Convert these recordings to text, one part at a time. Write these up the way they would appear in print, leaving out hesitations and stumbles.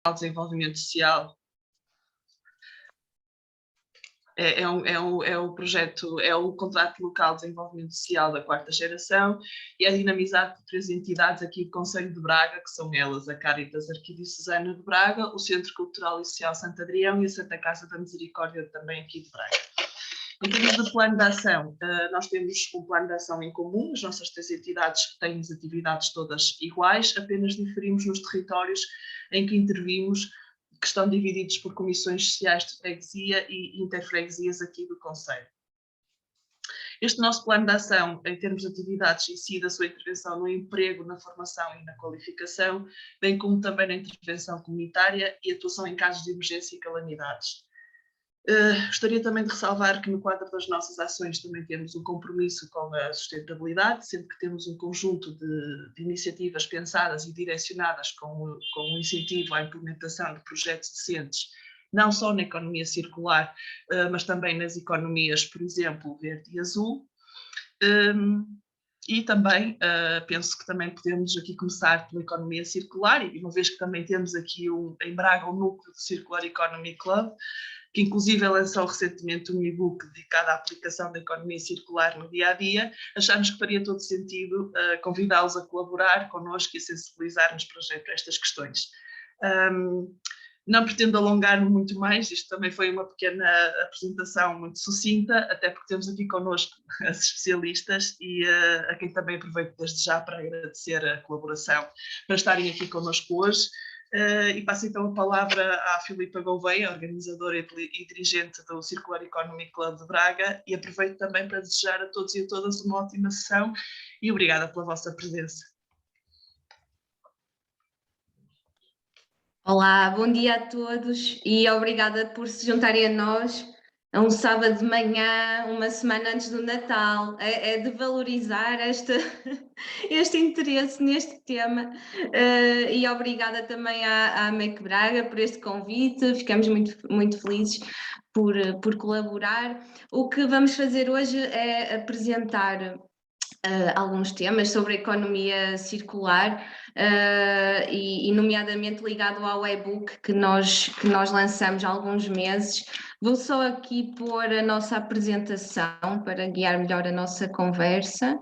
de Desenvolvimento Social. É o projeto, é o Contrato Local de Desenvolvimento Social da 4ª geração e é dinamizado por 3 entidades aqui do Concelho de Braga, que são elas a Caritas Arquidiocesana de Braga, o Centro Cultural e Social Santo Adrião e a Santa Casa da Misericórdia também aqui de Braga. Em termos de plano de ação, nós temos um plano de ação em comum, as nossas 3 entidades têm as atividades todas iguais, apenas diferimos nos territórios em que intervimos, que estão divididos por comissões sociais de freguesia e interfreguesias aqui do Concelho. Este nosso plano de ação, em termos de atividades, incide a sua intervenção no emprego, na formação e na qualificação, bem como também na intervenção comunitária e atuação em casos de emergência e calamidades. Gostaria também de ressalvar que no quadro das nossas ações também temos um compromisso com a sustentabilidade, sendo que temos um conjunto de iniciativas pensadas e direcionadas com o incentivo à implementação de projetos decentes, não só na economia circular, mas também nas economias, por exemplo, verde e azul. E também, penso que também podemos aqui começar pela economia circular, e uma vez que também temos aqui em Braga o núcleo do Circular Economy Club, que inclusive lançou recentemente um e-book dedicado à aplicação da economia circular no dia-a-dia, achamos que faria todo sentido convidá-los a colaborar connosco e a sensibilizar-nos para estas questões. Não pretendo alongar-me muito mais, isto também foi uma pequena apresentação muito sucinta, até porque temos aqui connosco as especialistas e a quem também aproveito desde já para agradecer a colaboração, para estarem aqui connosco hoje. E passo então a palavra à Filipa Gouveia, organizadora e dirigente do Circular Economy Club de Braga, e aproveito também para desejar a todos e a todas uma ótima sessão e obrigada pela vossa presença. Olá, bom dia a todos e obrigada por se juntarem a nós a um sábado de manhã, uma semana antes do Natal. É de valorizar este interesse neste tema e obrigada também à MEC Braga por este convite, ficamos muito felizes por colaborar. O que vamos fazer hoje é apresentar alguns temas sobre a economia circular e nomeadamente ligado ao e-book que nós lançamos há alguns meses. Vou só aqui pôr a nossa apresentação para guiar melhor a nossa conversa.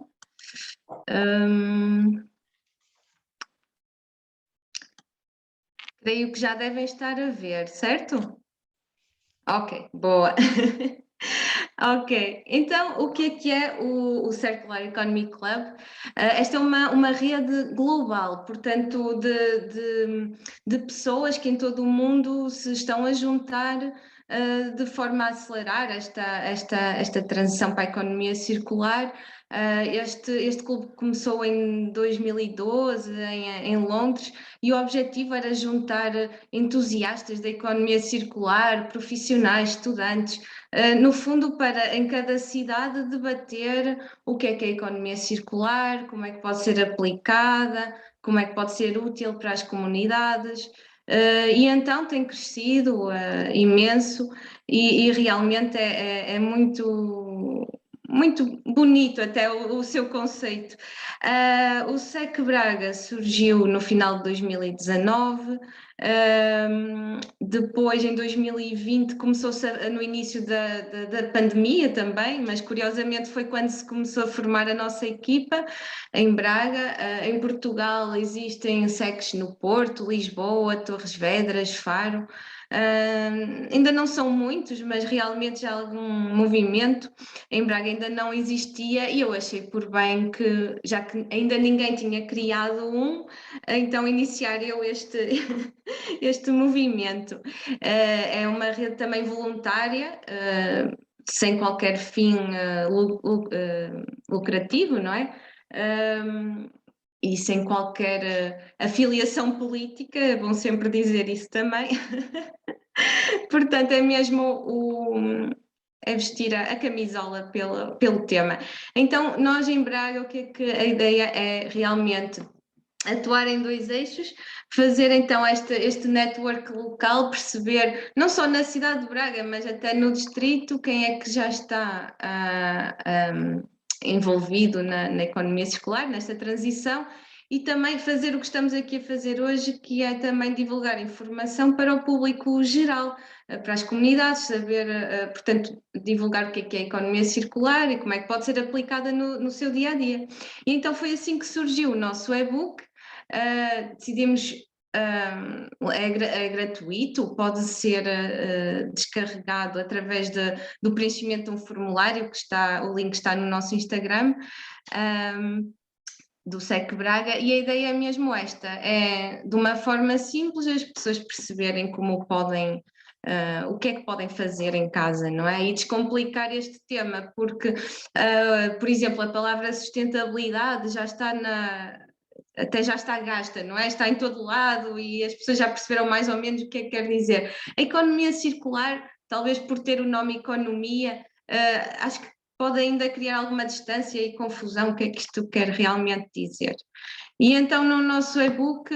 Creio que já devem estar a ver, certo? Ok, boa. Ok, então o que é o Circular Economy Club? Esta é uma rede global, portanto, de pessoas que em todo o mundo se estão a juntar de forma a acelerar esta transição para a economia circular. Este clube começou em 2012 em Londres e o objetivo era juntar entusiastas da economia circular, profissionais, estudantes, no fundo para em cada cidade debater o que é a economia circular, como é que pode ser aplicada, como é que pode ser útil para as comunidades. E então tem crescido imenso e realmente é muito bonito até o seu conceito. O SEC Braga surgiu no final de 2019, depois em 2020 começou-se no início da pandemia também, mas curiosamente foi quando se começou a formar a nossa equipa em Braga. Em Portugal existem SECs no Porto, Lisboa, Torres Vedras, Faro. Ainda não são muitos, mas realmente já há algum movimento. Em Braga ainda não existia e eu achei por bem que, já que ainda ninguém tinha criado então iniciar eu este movimento. É uma rede também voluntária, sem qualquer fim lucrativo, não é? E sem qualquer afiliação política, é bom sempre dizer isso também. Portanto, é mesmo é vestir a camisola pelo tema. Então, nós em Braga, o que é que a ideia é realmente atuar em 2 eixos, fazer então este network local, perceber não só na cidade de Braga, mas até no distrito, quem é que já está envolvido na economia circular, nesta transição, e também fazer o que estamos aqui a fazer hoje, que é também divulgar informação para o público geral, para as comunidades, saber, portanto, divulgar o que é a economia circular e como é que pode ser aplicada no seu dia a dia. E então foi assim que surgiu o nosso e-book. Decidimos, é gratuito, pode ser descarregado através do preenchimento de um formulário o link está no nosso Instagram, do SEC Braga, e a ideia é mesmo esta, é de uma forma simples as pessoas perceberem como podem, o que é que podem fazer em casa, não é? E descomplicar este tema, porque, por exemplo, a palavra sustentabilidade até já está gasta, não é? Está em todo lado e as pessoas já perceberam mais ou menos o que é que quer dizer. A economia circular, talvez por ter o nome economia, acho que pode ainda criar alguma distância e confusão, o que é que isto quer realmente dizer. E então no nosso e-book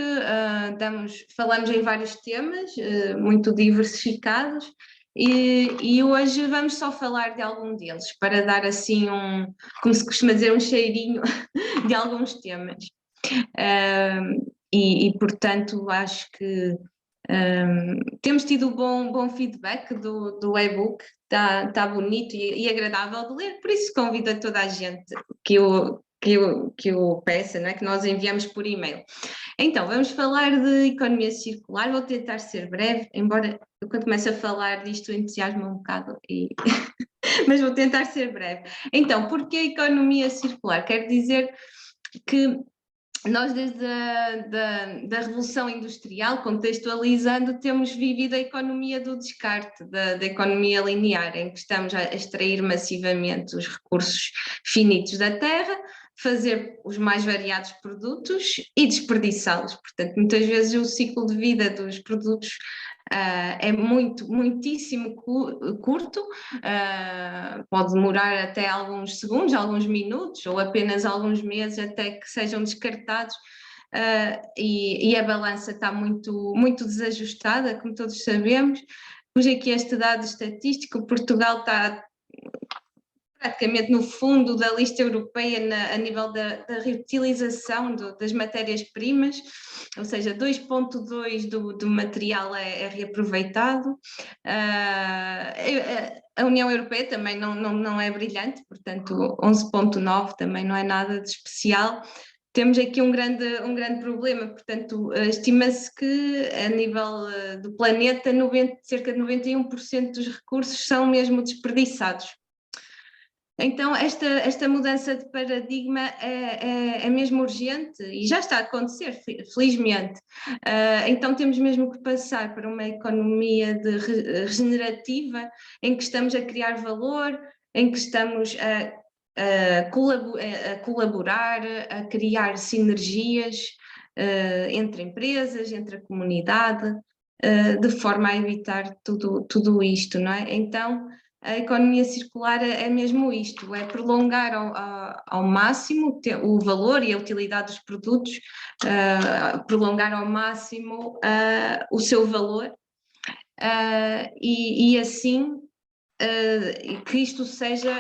falamos em vários temas, muito diversificados, e hoje vamos só falar de algum deles, para dar assim como se costuma dizer, um cheirinho de alguns temas. Portanto, acho que temos tido bom feedback do e-book, está bonito e agradável de ler, por isso convido a toda a gente que o peça, não é? Que nós enviamos por e-mail. Então, vamos falar de economia circular, vou tentar ser breve, embora eu quando começo a falar disto entusiasmo um bocado, mas vou tentar ser breve. Então, por que a economia circular? Quer dizer que nós, desde da Revolução Industrial, contextualizando, temos vivido a economia do descarte, da economia linear, em que estamos a extrair massivamente os recursos finitos da terra, fazer os mais variados produtos e desperdiçá-los. Portanto, muitas vezes o ciclo de vida dos produtos é muitíssimo curto, pode demorar até alguns segundos, alguns minutos ou apenas alguns meses até que sejam descartados, e a balança está muito desajustada, como todos sabemos. Pus aqui este dado estatístico: Portugal está praticamente no fundo da lista europeia a nível da reutilização das matérias-primas, ou seja, 2,2% do material é reaproveitado. A União Europeia também não é brilhante, portanto 11,9% também não é nada de especial. Temos aqui um grande problema, portanto, estima-se que a nível do planeta cerca de 91% dos recursos são mesmo desperdiçados. Então, esta mudança de paradigma é mesmo urgente e já está a acontecer, felizmente. Então, temos mesmo que passar para uma economia regenerativa, em que estamos a criar valor, em que estamos a colaborar, a criar sinergias entre empresas, entre a comunidade, de forma a evitar tudo isto, não é? Então, a economia circular é mesmo isto, é prolongar ao máximo o valor e a utilidade dos produtos, prolongar ao máximo o seu valor, e assim que isto seja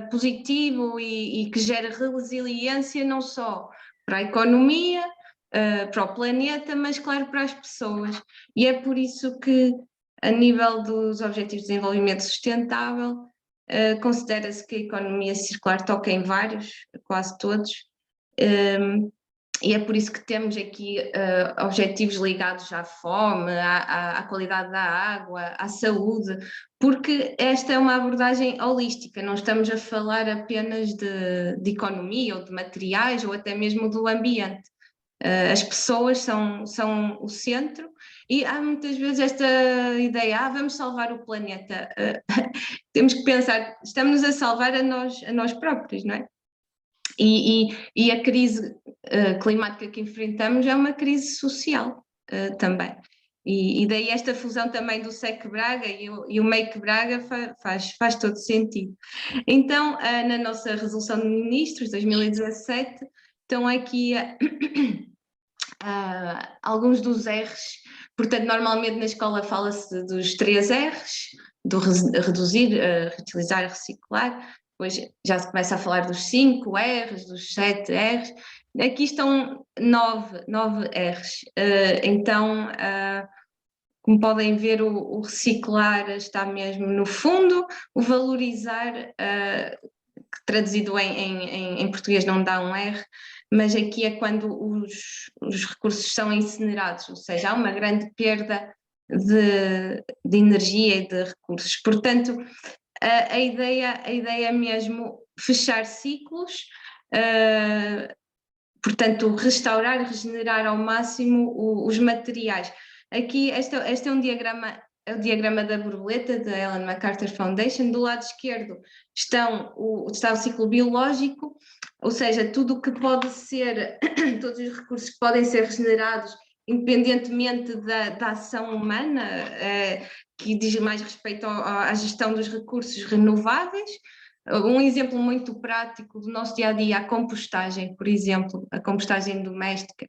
positivo e que gere resiliência não só para a economia, para o planeta, mas claro para as pessoas. E é por isso que, a nível dos Objetivos de Desenvolvimento Sustentável, considera-se que a economia circular toca em vários, quase todos, e é por isso que temos aqui objetivos ligados à fome, à qualidade da água, à saúde, porque esta é uma abordagem holística, não estamos a falar apenas de economia ou de materiais ou até mesmo do ambiente. As pessoas são o centro e há muitas vezes esta ideia, vamos salvar o planeta. Temos que pensar, estamos a salvar a nós próprios, não é? E a crise climática que enfrentamos é uma crise social também. E daí esta fusão também do SEC Braga e o Make Braga faz todo sentido. Então, na nossa resolução de ministros, 2017, estão aqui alguns dos R's. Portanto, normalmente na escola fala-se dos 3 R's, do reduzir, reutilizar, reciclar. Depois já se começa a falar dos 5 R's, dos 7 R's, Aqui estão nove R's. Então, como podem ver, o reciclar está mesmo no fundo, o valorizar, que traduzido em português não dá um R, mas aqui é quando os recursos são incinerados, ou seja, há uma grande perda de energia e de recursos. Portanto, a ideia é mesmo fechar ciclos, portanto, restaurar e regenerar ao máximo os materiais. Aqui, este é um diagrama, é o diagrama da borboleta, da Ellen MacArthur Foundation. Do lado esquerdo está o ciclo biológico, ou seja, tudo o que pode ser, todos os recursos que podem ser regenerados, independentemente da ação humana, que diz mais respeito à gestão dos recursos renováveis. Um exemplo muito prático do nosso dia-a-dia, a compostagem, por exemplo, a compostagem doméstica,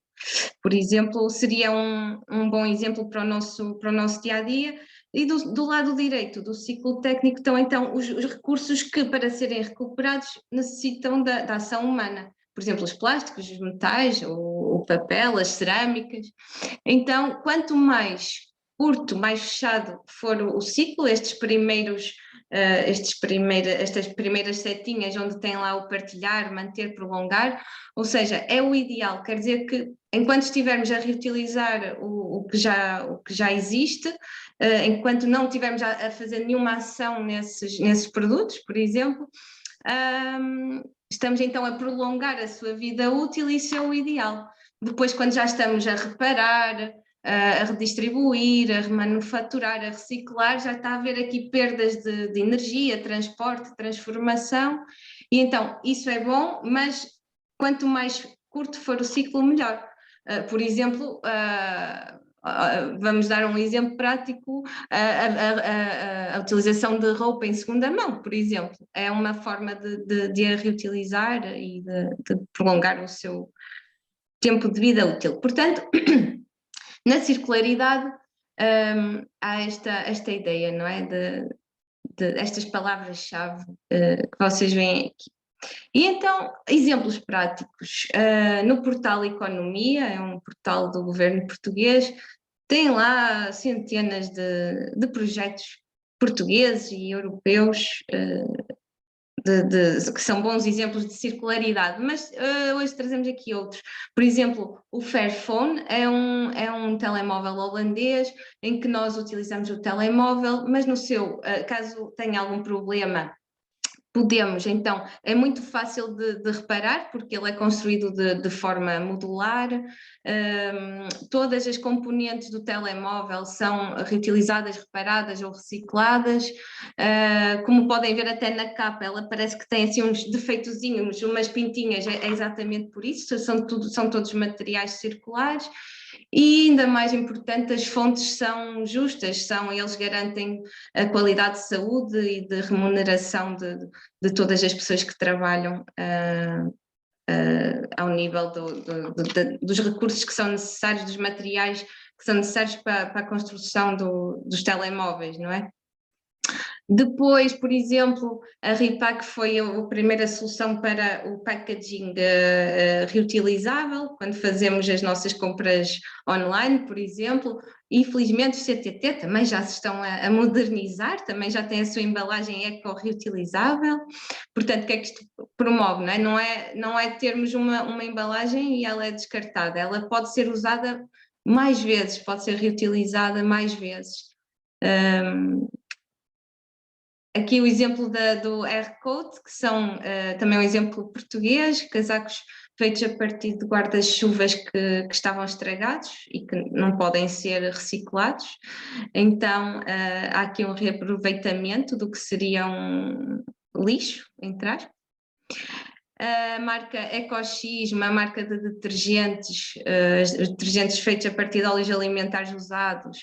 por exemplo, seria um bom exemplo para o nosso dia-a-dia. E do lado direito do ciclo técnico estão então os recursos que, para serem recuperados, necessitam da ação humana. Por exemplo, os plásticos, os metais, o papel, as cerâmicas. Então, quanto mais curto, mais fechado for o ciclo, estas primeiras setinhas onde tem lá o partilhar, manter, prolongar, ou seja, é o ideal, quer dizer que enquanto estivermos a reutilizar o que já existe, enquanto não estivermos a fazer nenhuma ação nesses produtos, por exemplo, estamos então a prolongar a sua vida útil e isso é o ideal. Depois, quando já estamos a reparar, a redistribuir, a remanufaturar, a reciclar, já está a haver aqui perdas de energia, transporte, transformação, e então isso é bom, mas quanto mais curto for o ciclo, melhor. Por exemplo, vamos dar um exemplo prático, a utilização de roupa em segunda mão, por exemplo, é uma forma de a reutilizar e de prolongar o seu tempo de vida útil. Portanto, na circularidade há esta ideia, não é? De estas palavras-chave que vocês veem aqui. E então, exemplos práticos. No portal Economia, é um portal do governo português, tem lá centenas de projetos portugueses e europeus que são bons exemplos de circularidade, mas hoje trazemos aqui outros. Por exemplo, o Fairphone é um telemóvel holandês em que nós utilizamos o telemóvel, mas no seu caso tenha algum problema, podemos, então, é muito fácil de reparar, porque ele é construído de forma modular, todas as componentes do telemóvel são reutilizadas, reparadas ou recicladas, como podem ver até na capa, ela parece que tem assim uns defeitozinhos, umas pintinhas, é exatamente por isso, são todos materiais circulares. E ainda mais importante, as fontes são justas, eles garantem a qualidade de saúde e de remuneração de todas as pessoas que trabalham ao nível dos recursos que são necessários, dos materiais que são necessários para a construção dos telemóveis, não é? Depois, por exemplo, a Ripac foi a primeira solução para o packaging reutilizável, quando fazemos as nossas compras online, por exemplo, e felizmente os CTT também já se estão a modernizar, também já têm a sua embalagem eco-reutilizável. Portanto, o que é que isto promove? Não é termos uma embalagem e ela é descartada, ela pode ser usada mais vezes, pode ser reutilizada mais vezes. Aqui o exemplo do R-Coat, que são também um exemplo português, casacos feitos a partir de guarda-chuvas que estavam estragados e que não podem ser reciclados. Então há aqui um reaproveitamento do que seria um lixo, entre aspas. A marca EcoX, uma marca de detergentes, detergentes feitos a partir de óleos alimentares usados,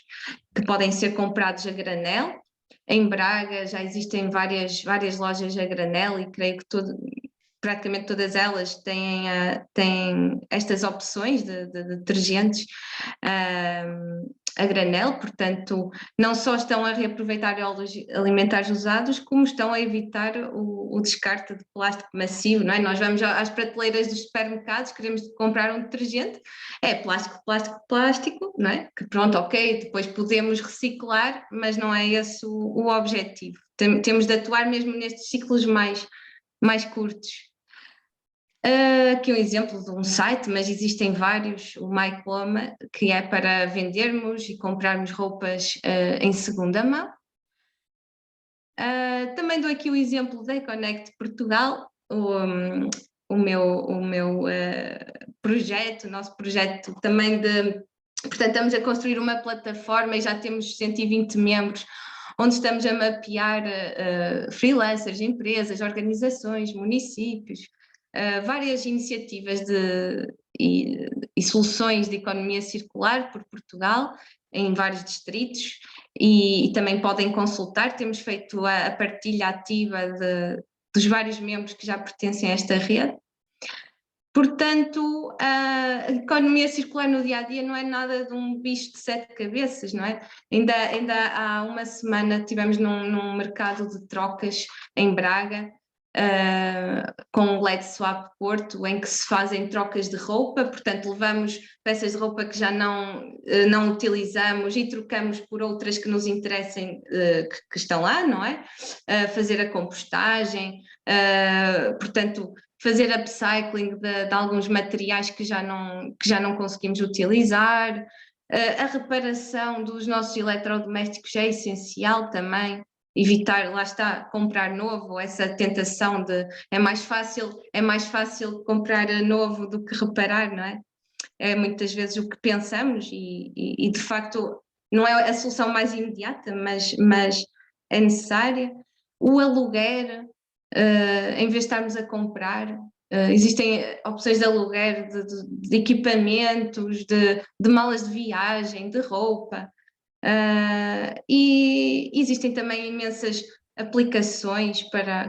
que podem ser comprados a granel. Em Braga já existem várias lojas a granel e creio que praticamente todas elas têm estas opções de detergentes. a granel, portanto, não só estão a reaproveitar óleos alimentares usados, como estão a evitar o descarte de plástico macio, não é? Nós vamos às prateleiras dos supermercados, queremos comprar um detergente, é plástico, plástico, plástico, não é? Que pronto, ok, depois podemos reciclar, mas não é esse o objetivo. Temos de atuar mesmo nestes ciclos mais curtos. Aqui um exemplo de um site, mas existem vários, o MyCloma, que é para vendermos e comprarmos roupas em segunda mão. Também dou aqui o exemplo da Econnect Portugal, o meu projeto, o nosso projeto também portanto, estamos a construir uma plataforma e já temos 120 membros, onde estamos a mapear freelancers, empresas, organizações, municípios, várias iniciativas e soluções de economia circular por Portugal, em vários distritos, e também podem consultar. Temos feito a partilha ativa dos vários membros que já pertencem a esta rede. Portanto, a economia circular no dia-a-dia não é nada de um bicho de 7 cabeças, não é? Ainda há uma semana estivemos num mercado de trocas em Braga, com o Let's Swap Porto, em que se fazem trocas de roupa, portanto levamos peças de roupa que já não utilizamos e trocamos por outras que nos interessem, que estão lá, não é? Fazer a compostagem, portanto fazer upcycling de alguns materiais que já não conseguimos utilizar, a reparação dos nossos eletrodomésticos é essencial também, evitar, lá está, comprar novo, essa tentação de é mais fácil comprar novo do que reparar, não é? É muitas vezes o que pensamos e de facto não é a solução mais imediata, mas é necessária. O aluguer, em vez de estarmos a comprar, existem opções de aluguer de equipamentos, de malas de viagem, de roupa, e existem também imensas aplicações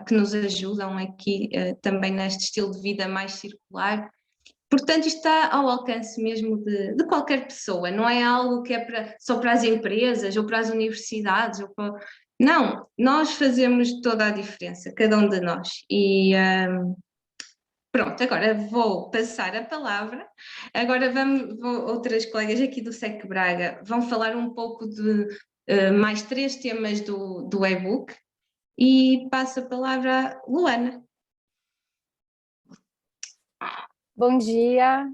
que nos ajudam aqui também neste estilo de vida mais circular. Portanto, isto está ao alcance mesmo de qualquer pessoa, não é algo que é só para as empresas ou para as universidades. Não, nós fazemos toda a diferença, cada um de nós. E pronto, agora vou passar a palavra. Agora outras colegas aqui do SEC Braga vão falar um pouco de mais 3 temas do e-book e passo a palavra à Luana. Bom dia.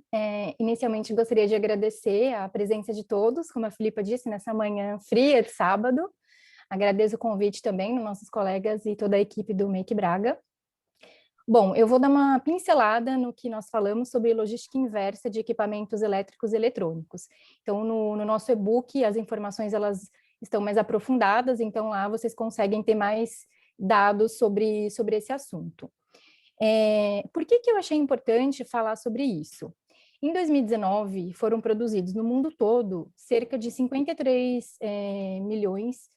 Inicialmente gostaria de agradecer a presença de todos, como a Filipa disse, nessa manhã fria de sábado. Agradeço o convite também dos nossos colegas e toda a equipe do Make Braga. Bom, eu vou dar uma pincelada no que nós falamos sobre logística inversa de equipamentos elétricos e eletrônicos. Então, no nosso e-book, as informações elas estão mais aprofundadas, então lá vocês conseguem ter mais dados sobre esse assunto. Por que eu achei importante falar sobre isso? Em 2019, foram produzidos no mundo todo cerca de 53 milhões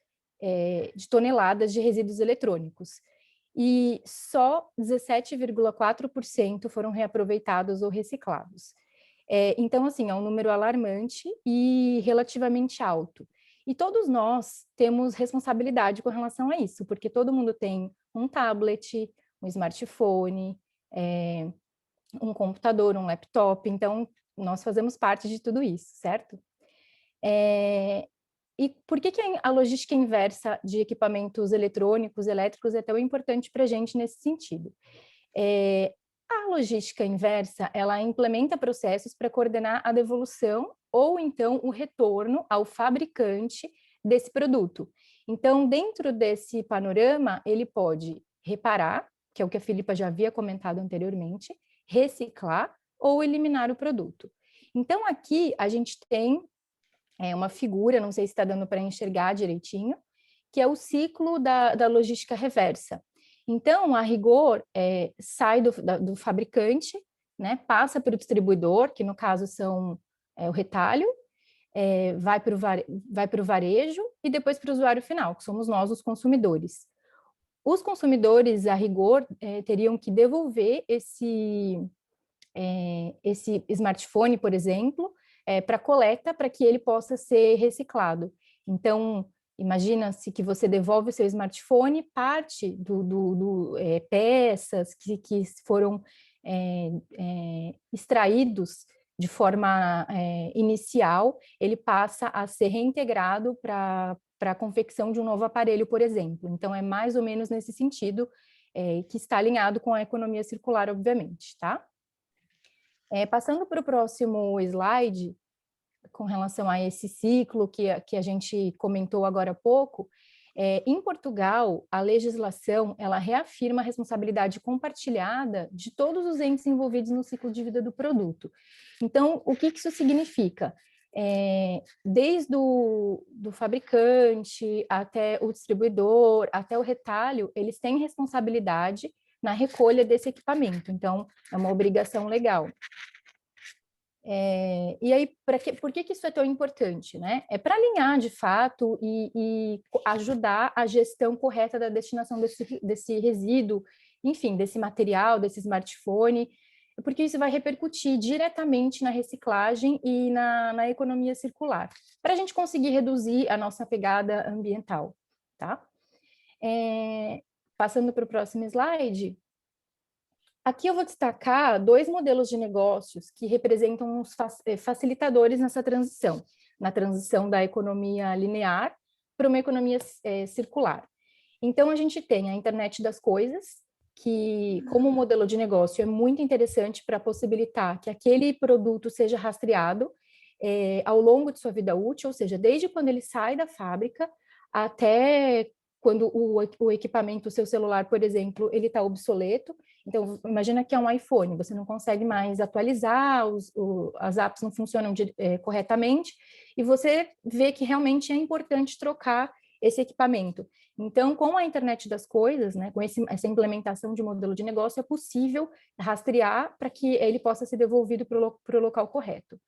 de toneladas de resíduos eletrônicos, e só 17,4% foram reaproveitados ou reciclados. Então, assim, é um número alarmante e relativamente alto. E todos nós temos responsabilidade com relação a isso, porque todo mundo tem um tablet, um smartphone, um computador, um laptop, então nós fazemos parte de tudo isso, certo? E por que a logística inversa de equipamentos eletrônicos, elétricos é tão importante para a gente nesse sentido? A logística inversa, ela implementa processos para coordenar a devolução ou então o retorno ao fabricante desse produto. Então, dentro desse panorama, ele pode reparar, que é o que a Filipa já havia comentado anteriormente, reciclar ou eliminar o produto. Então, aqui a gente tem uma figura, não sei se está dando para enxergar direitinho, que é o ciclo da logística reversa. Então, a rigor, sai do fabricante, né, passa para o distribuidor, que no caso são o retalho, vai para o varejo e depois para o usuário final, que somos nós, os consumidores. Os consumidores, a rigor, teriam que devolver esse smartphone, por exemplo, para coleta, para que ele possa ser reciclado. Então, imagina-se que você devolve o seu smartphone, parte peças que foram extraídos de forma inicial, ele passa a ser reintegrado para a confecção de um novo aparelho, por exemplo. Então, é mais ou menos nesse sentido que está alinhado com a economia circular, obviamente, tá? Passando para o próximo slide, com relação a esse ciclo que a gente comentou agora há pouco, em Portugal, a legislação, ela reafirma a responsabilidade compartilhada de todos os entes envolvidos no ciclo de vida do produto. Então, o que isso significa? Desde do fabricante até o distribuidor, até o retalho, eles têm responsabilidade na recolha desse equipamento. Então, é uma obrigação legal. E aí, por que isso é tão importante, né? É para alinhar, de fato, e ajudar a gestão correta da destinação desse resíduo, enfim, desse material, desse smartphone, porque isso vai repercutir diretamente na reciclagem e na economia circular, para a gente conseguir reduzir a nossa pegada ambiental, tá? Passando para o próximo slide. Aqui eu vou destacar 2 modelos de negócios que representam os facilitadores nessa transição, na transição da economia linear para uma economia circular. Então, a gente tem a internet das coisas, que como modelo de negócio é muito interessante para possibilitar que aquele produto seja rastreado ao longo de sua vida útil, ou seja, desde quando ele sai da fábrica até quando o equipamento, o seu celular, por exemplo, ele está obsoleto. Então, imagina que é um iPhone, você não consegue mais atualizar, as apps não funcionam corretamente, e você vê que realmente é importante trocar esse equipamento. Então, com a internet das coisas, né, com essa implementação de modelo de negócio, é possível rastrear para que ele possa ser devolvido para o local correto.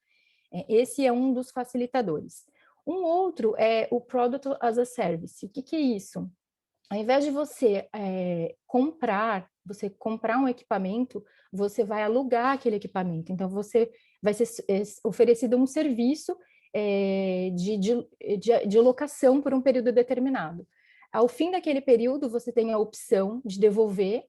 Esse é um dos facilitadores. Um outro é o Product as a Service. O que é isso? Ao invés de você comprar um equipamento, você vai alugar aquele equipamento. Então, você vai ser oferecido um serviço de locação por um período determinado. Ao fim daquele período, você tem a opção de devolver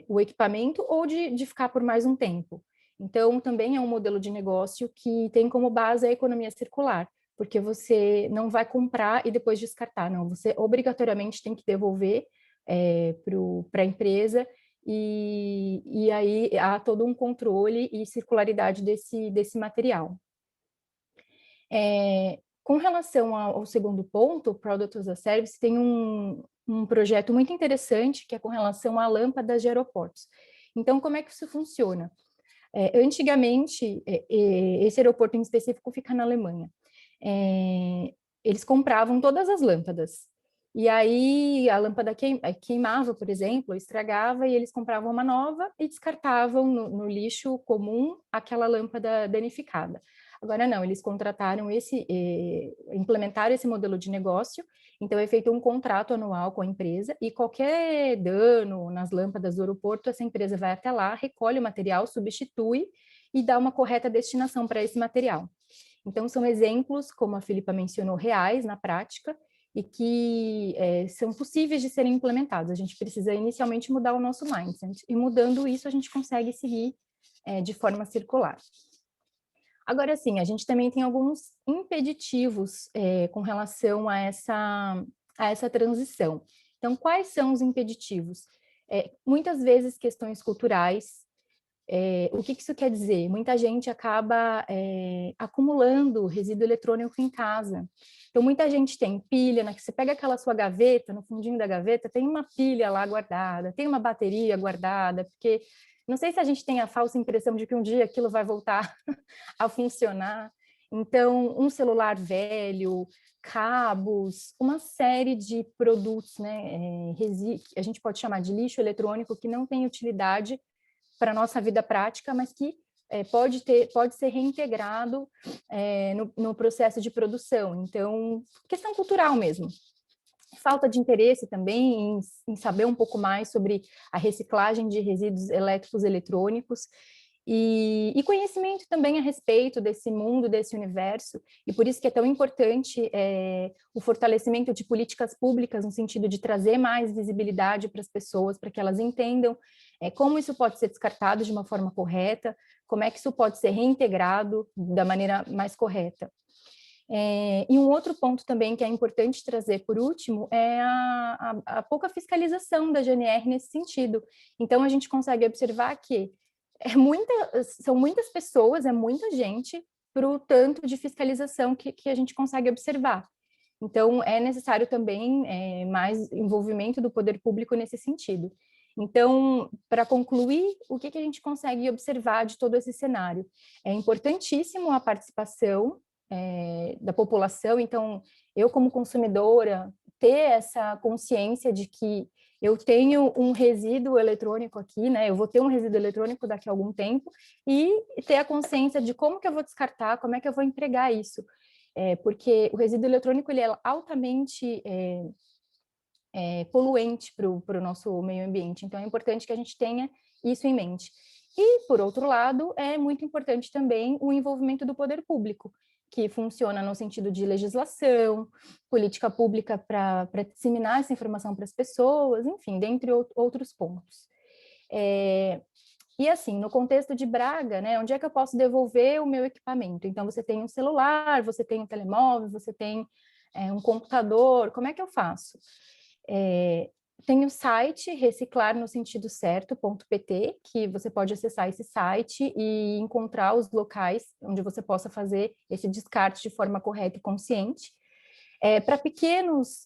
o equipamento ou de ficar por mais um tempo. Então, também é um modelo de negócio que tem como base a economia circular, porque você não vai comprar e depois descartar, não. Você obrigatoriamente tem que devolver para a empresa e aí há todo um controle e circularidade desse material. Com relação ao segundo ponto, Product as a Service, tem um projeto muito interessante que é com relação a lâmpadas de aeroportos. Então, como é que isso funciona? Antigamente, esse aeroporto em específico fica na Alemanha. Eles compravam todas as lâmpadas. E aí a lâmpada queimava, por exemplo, estragava, e eles compravam uma nova e descartavam no lixo comum aquela lâmpada danificada. Agora não, eles contrataram implementaram esse modelo de negócio, então é feito um contrato anual com a empresa, e qualquer dano nas lâmpadas do aeroporto, essa empresa vai até lá, recolhe o material, substitui e dá uma correta destinação para esse material. Então, são exemplos, como a Filipa mencionou, reais na prática, e que são possíveis de serem implementados. A gente precisa inicialmente mudar o nosso mindset, e mudando isso a gente consegue seguir de forma circular. Agora sim, a gente também tem alguns impeditivos com relação a essa transição. Então, quais são os impeditivos? Muitas vezes questões culturais. O que isso quer dizer? Muita gente acaba acumulando resíduo eletrônico em casa. Então, muita gente tem pilha, né? Que você pega aquela sua gaveta, no fundinho da gaveta, tem uma pilha lá guardada, tem uma bateria guardada, porque não sei se a gente tem a falsa impressão de que um dia aquilo vai voltar a funcionar. Então, um celular velho, cabos, uma série de produtos, né? A gente pode chamar de lixo eletrônico que não tem utilidade para a nossa vida prática, mas que pode ser reintegrado no processo de produção. Então, questão cultural mesmo. Falta de interesse também em saber um pouco mais sobre a reciclagem de resíduos elétricos eletrônicos. e conhecimento também a respeito desse mundo, desse universo, e por isso que é tão importante o fortalecimento de políticas públicas no sentido de trazer mais visibilidade para as pessoas, para que elas entendam como isso pode ser descartado de uma forma correta, como é que isso pode ser reintegrado da maneira mais correta. E um outro ponto também que é importante trazer por último é a pouca fiscalização da GNR nesse sentido. Então, a gente consegue observar que são muitas pessoas, é muita gente para o tanto de fiscalização que a gente consegue observar. Então, é necessário também mais envolvimento do poder público nesse sentido. Então, para concluir, o que a gente consegue observar de todo esse cenário? É importantíssimo a participação da população, então, eu como consumidora, ter essa consciência de que eu tenho um resíduo eletrônico aqui, né? Eu vou ter um resíduo eletrônico daqui a algum tempo, e ter a consciência de como que eu vou descartar, como é que eu vou empregar isso. Porque o resíduo eletrônico ele é altamente poluente para o nosso meio ambiente, então é importante que a gente tenha isso em mente. E, por outro lado, é muito importante também o envolvimento do poder público, que funciona no sentido de legislação, política pública para disseminar essa informação para as pessoas, enfim, dentre outros pontos. E assim, no contexto de Braga, né, onde é que eu posso devolver o meu equipamento? Então, você tem um celular, você tem um telemóvel, você tem um computador, como é que eu faço? Tem o site reciclar no sentido certo.pt, que você pode acessar esse site e encontrar os locais onde você possa fazer esse descarte de forma correta e consciente. Para pequenos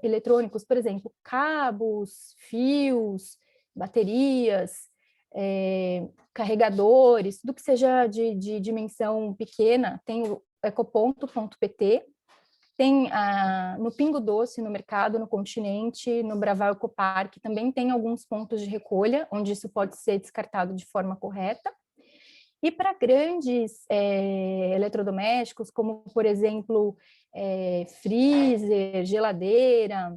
eletrônicos, por exemplo, cabos, fios, baterias, carregadores, tudo que seja de dimensão pequena, tem o ecoponto.pt, tem no Pingo Doce, no Mercado, no Continente, no Braval Ecopark, também tem alguns pontos de recolha, onde isso pode ser descartado de forma correta. E para grandes eletrodomésticos, como, por exemplo, freezer, geladeira,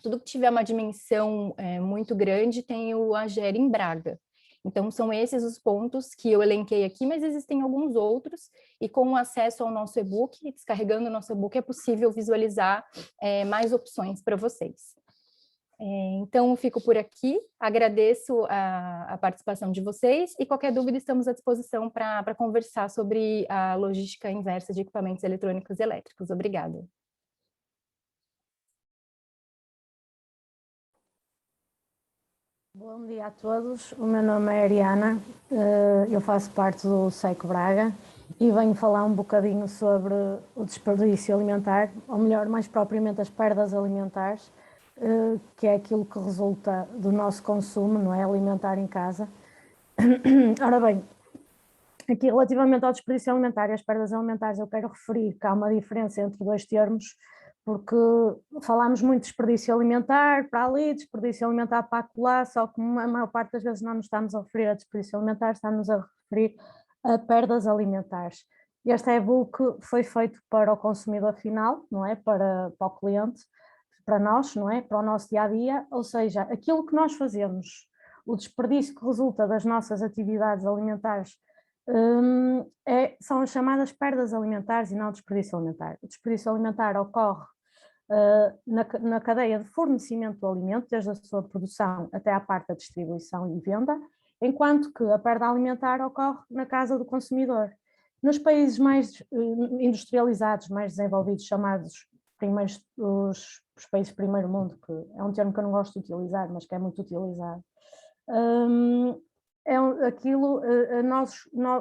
tudo que tiver uma dimensão muito grande, tem o Agere em Braga. Então, são esses os pontos que eu elenquei aqui, mas existem alguns outros, e com o acesso ao nosso e-book, descarregando o nosso e-book, é possível visualizar mais opções para vocês. Então, eu fico por aqui, agradeço a participação de vocês, e qualquer dúvida estamos à disposição para conversar sobre a logística inversa de equipamentos eletrônicos e elétricos. Obrigada. Bom dia a todos, o meu nome é Ariana, eu faço parte do SEICO Braga e venho falar um bocadinho sobre o desperdício alimentar, ou melhor, mais propriamente as perdas alimentares, que é aquilo que resulta do nosso consumo, não é? Alimentar em casa. Ora bem, aqui relativamente ao desperdício alimentar e às perdas alimentares, eu quero referir que há uma diferença entre dois termos, porque falámos muito de desperdício alimentar para ali, desperdício alimentar para acolá, só que a maior parte das vezes não nos estamos a referir a desperdício alimentar, estamos a referir a perdas alimentares. Este e-book foi feito para o consumidor final, não é? Para o cliente, para nós, não é? Para o nosso dia-a-dia, ou seja, aquilo que nós fazemos, o desperdício que resulta das nossas atividades alimentares, são as chamadas perdas alimentares e não o desperdício alimentar. O desperdício alimentar ocorre na cadeia de fornecimento do alimento, desde a sua produção até à parte da distribuição e venda, enquanto que a perda alimentar ocorre na casa do consumidor. Nos países mais industrializados, mais desenvolvidos, chamados os países de primeiro mundo, que é um termo que eu não gosto de utilizar, mas que é muito utilizado,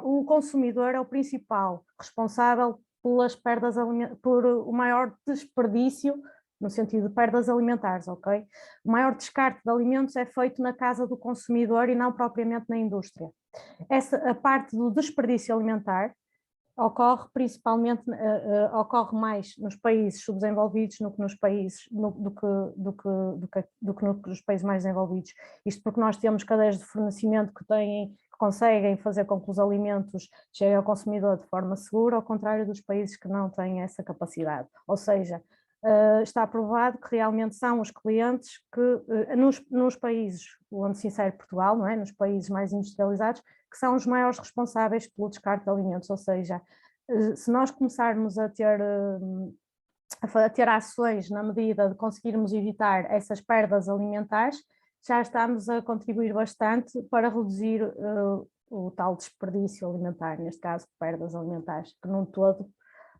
o consumidor é o principal responsável pelas perdas, por o maior desperdício, no sentido de perdas alimentares, ok? O maior descarte de alimentos é feito na casa do consumidor e não propriamente na indústria. A parte do desperdício alimentar ocorre principalmente, ocorre mais nos países subdesenvolvidos do que nos países, do que nos países mais desenvolvidos. Isto porque nós temos cadeias de fornecimento que conseguem fazer com que os alimentos cheguem ao consumidor de forma segura, ao contrário dos países que não têm essa capacidade. Ou seja, está provado que realmente são os clientes que, nos países onde se insere Portugal, não é? Nos países mais industrializados, que são os maiores responsáveis pelo descarte de alimentos, ou seja, se nós começarmos a ter ações na medida de conseguirmos evitar essas perdas alimentares, já estamos a contribuir bastante para reduzir o tal desperdício alimentar, neste caso perdas alimentares, que num todo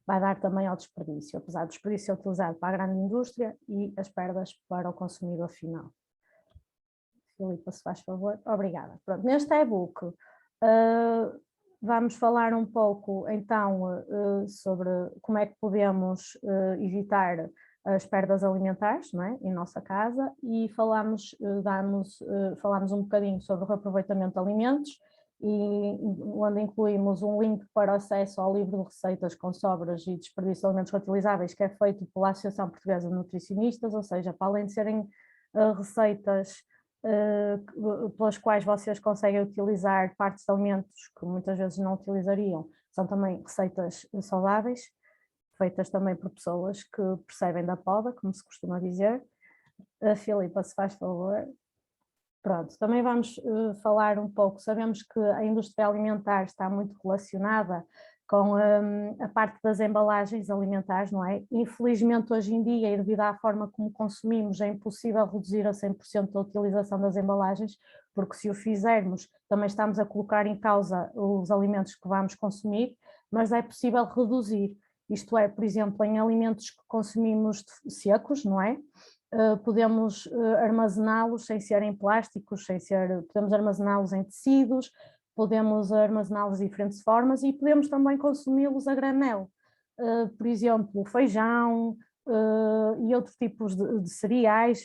vai dar também ao desperdício, apesar do desperdício ser utilizado para a grande indústria e as perdas para o consumidor final. Filipa, se faz favor. Obrigada. Pronto, neste e-book vamos falar um pouco então sobre como é que podemos evitar as perdas alimentares, não é, em nossa casa, e falamos um bocadinho sobre o reaproveitamento de alimentos, e onde incluímos um link para acesso ao livro de receitas com sobras e desperdício de alimentos reutilizáveis, que é feito pela Associação Portuguesa de Nutricionistas, ou seja, para além de serem receitas pelas quais vocês conseguem utilizar partes de alimentos que muitas vezes não utilizariam, são também receitas saudáveis, feitas também por pessoas que percebem da poda, como se costuma dizer. Filipa, se faz favor. Pronto, também vamos falar um pouco, sabemos que a indústria alimentar está muito relacionada com a parte das embalagens alimentares, não é? Infelizmente hoje em dia, e devido à forma como consumimos, é impossível reduzir a 100% a utilização das embalagens, porque se o fizermos também estamos a colocar em causa os alimentos que vamos consumir, mas é possível reduzir, isto é, por exemplo, em alimentos que consumimos secos, não é? Podemos armazená-los sem ser em plásticos, podemos armazená-los em tecidos, podemos armazená-los de diferentes formas e podemos também consumi-los a granel. Por exemplo, feijão e outros tipos de cereais,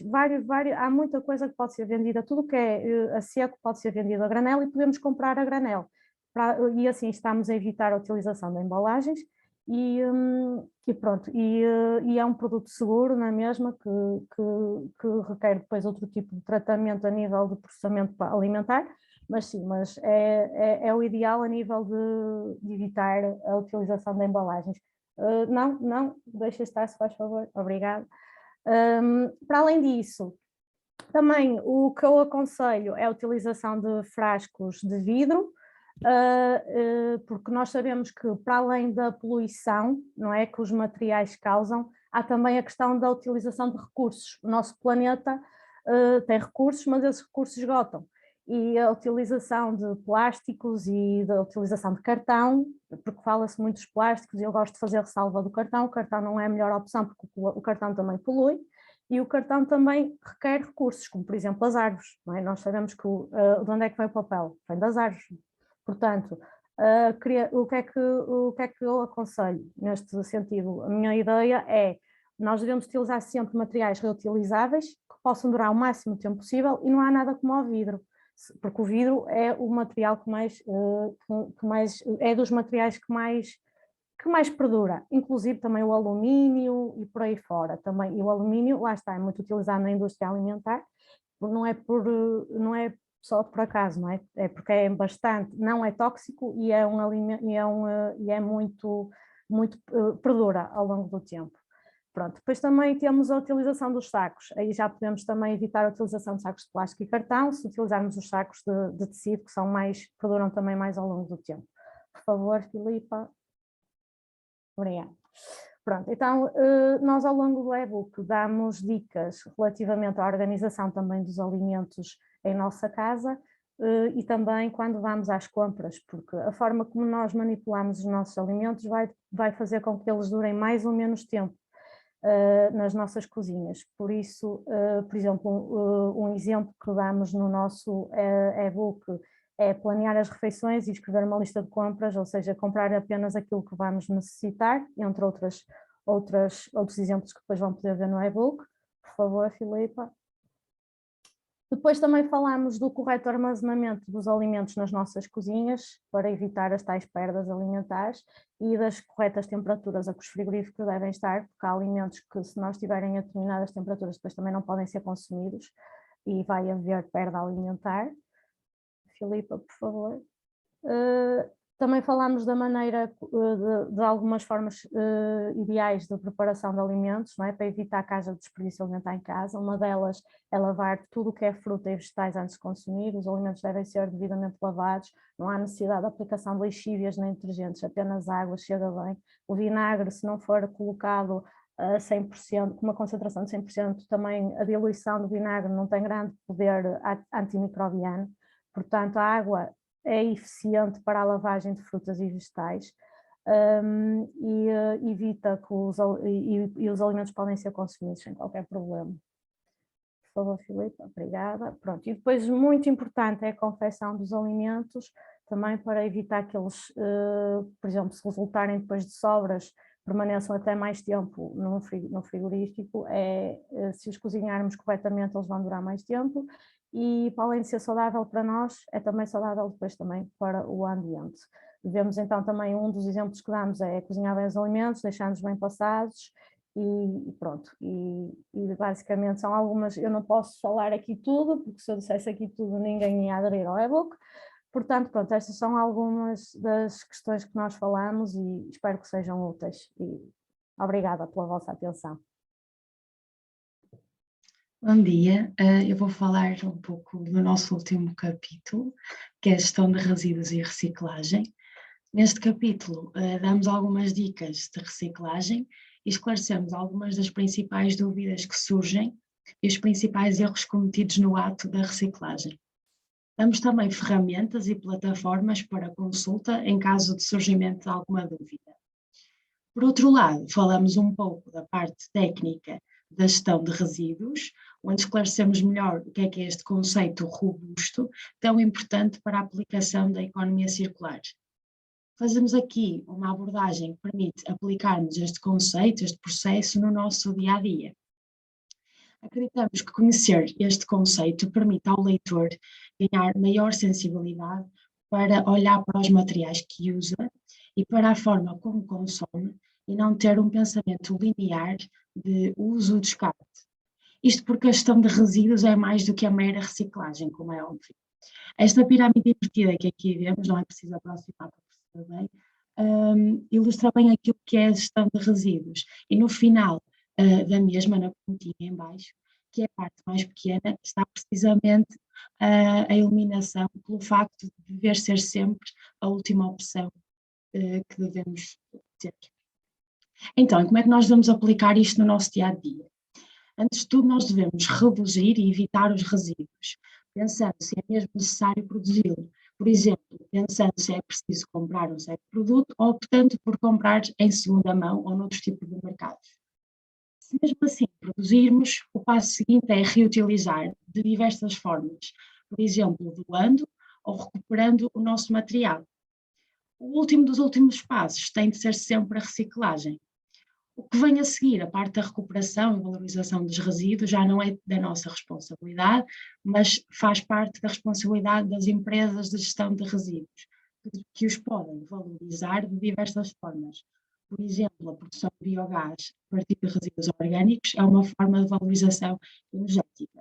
há muita coisa que pode ser vendida, tudo que é a seco pode ser vendido a granel e podemos comprar a granel. E assim estamos a evitar a utilização de embalagens e pronto, e é um produto seguro, não é mesmo, que requer depois outro tipo de tratamento a nível de processamento alimentar, mas sim, mas é o ideal a nível de evitar a utilização de embalagens. Não, deixa estar, se faz favor, obrigada. Para além disso, também o que eu aconselho é a utilização de frascos de vidro, porque nós sabemos que para além da poluição, não é, que os materiais causam, há também a questão da utilização de recursos. O nosso planeta tem recursos, mas esses recursos esgotam. E a utilização de plásticos e da utilização de cartão, porque fala-se muito dos plásticos e eu gosto de fazer ressalva do cartão, o cartão não é a melhor opção porque o cartão também polui e o cartão também requer recursos, como por exemplo as árvores, não é? Nós sabemos que de onde é que vem o papel? Vem das árvores. Portanto, o que é que eu aconselho neste sentido? A minha ideia é, nós devemos utilizar sempre materiais reutilizáveis que possam durar o máximo tempo possível e não há nada como o vidro, porque o vidro é o material é dos materiais que mais perdura, inclusive também o alumínio e por aí fora também, e o alumínio, lá está, é muito utilizado na indústria alimentar, não é só por acaso, não é? É porque é bastante, não é tóxico e é um alimento e é muito perdura ao longo do tempo. Pronto, depois também temos a utilização dos sacos, aí já podemos também evitar a utilização de sacos de plástico e cartão, se utilizarmos os sacos de tecido, que perduram também mais ao longo do tempo. Por favor, Filipa. Obrigada. Pronto, então nós ao longo do e-book damos dicas relativamente à organização também dos alimentos em nossa casa e também quando vamos às compras, porque a forma como nós manipulamos os nossos alimentos vai fazer com que eles durem mais ou menos tempo nas nossas cozinhas. Por isso, por exemplo, um exemplo que damos no nosso e-book é planear as refeições e escrever uma lista de compras, ou seja, comprar apenas aquilo que vamos necessitar, entre outros exemplos que depois vão poder ver no e-book. Por favor, Filipa. Depois também falamos do correto armazenamento dos alimentos nas nossas cozinhas, para evitar as tais perdas alimentares, e das corretas temperaturas a que os frigoríficos devem estar, porque há alimentos que, se não estiverem a determinadas temperaturas, depois também não podem ser consumidos e vai haver perda alimentar. Filipa, por favor. Também falámos da maneira, de algumas formas ideais de preparação de alimentos, não é? Para evitar que haja desperdício alimentar em casa. Uma delas é lavar tudo o que é fruta e vegetais antes de consumir. Os alimentos devem ser devidamente lavados, não há necessidade de aplicação de lexívias nem detergentes, apenas água chega bem. O vinagre, se não for colocado a 100%, com uma concentração de 100%, também a diluição do vinagre não tem grande poder antimicrobiano, portanto a água é eficiente para a lavagem de frutas e vegetais, e evita que os alimentos podem ser consumidos sem qualquer problema. Por favor, Filipe, obrigada. Pronto. E depois, muito importante, é a confecção dos alimentos, também para evitar que eles, por exemplo, se resultarem depois de sobras, permaneçam até mais tempo no frigorífico. Se os cozinharmos corretamente, eles vão durar mais tempo. E, para além de ser saudável para nós, é também saudável depois também para o ambiente. Devemos então também, um dos exemplos que damos é cozinhar bem os alimentos, deixar-nos bem passados e pronto. E basicamente são algumas, eu não posso falar aqui tudo, porque se eu dissesse aqui tudo ninguém ia aderir ao e-book. Portanto, pronto, estas são algumas das questões que nós falamos e espero que sejam úteis. E obrigada pela vossa atenção. Bom dia, eu vou falar um pouco do nosso último capítulo, que é a gestão de resíduos e reciclagem. Neste capítulo damos algumas dicas de reciclagem e esclarecemos algumas das principais dúvidas que surgem e os principais erros cometidos no ato da reciclagem. Damos também ferramentas e plataformas para consulta em caso de surgimento de alguma dúvida. Por outro lado, falamos um pouco da parte técnica da gestão de resíduos, onde esclarecemos melhor o que é este conceito robusto, tão importante para a aplicação da economia circular. Fazemos aqui uma abordagem que permite aplicarmos este conceito, este processo no nosso dia-a-dia. Acreditamos que conhecer este conceito permite ao leitor ganhar maior sensibilidade para olhar para os materiais que usa e para a forma como consome e não ter um pensamento linear de uso e descarte. Isto porque a gestão de resíduos é mais do que a mera reciclagem, como é óbvio. Esta pirâmide invertida que aqui vemos, não é preciso aproximar para perceber bem, ilustra bem aquilo que é a gestão de resíduos. E no final da mesma, na pontinha em baixo, que é a parte mais pequena, está precisamente a eliminação, pelo facto de dever ser sempre a última opção que devemos ter. Então, como é que nós devemos aplicar isto no nosso dia-a-dia? Antes de tudo, nós devemos reduzir e evitar os resíduos, pensando se é mesmo necessário produzi-lo. Por exemplo, pensando se é preciso comprar um certo produto ou optando por comprar em segunda mão ou noutros tipos de mercados. Se mesmo assim produzirmos, o passo seguinte é reutilizar de diversas formas, por exemplo, doando ou recuperando o nosso material. O último dos últimos passos tem de ser sempre a reciclagem. O que vem a seguir, a parte da recuperação e valorização dos resíduos, já não é da nossa responsabilidade, mas faz parte da responsabilidade das empresas de gestão de resíduos, que os podem valorizar de diversas formas. Por exemplo, a produção de biogás a partir de resíduos orgânicos é uma forma de valorização energética.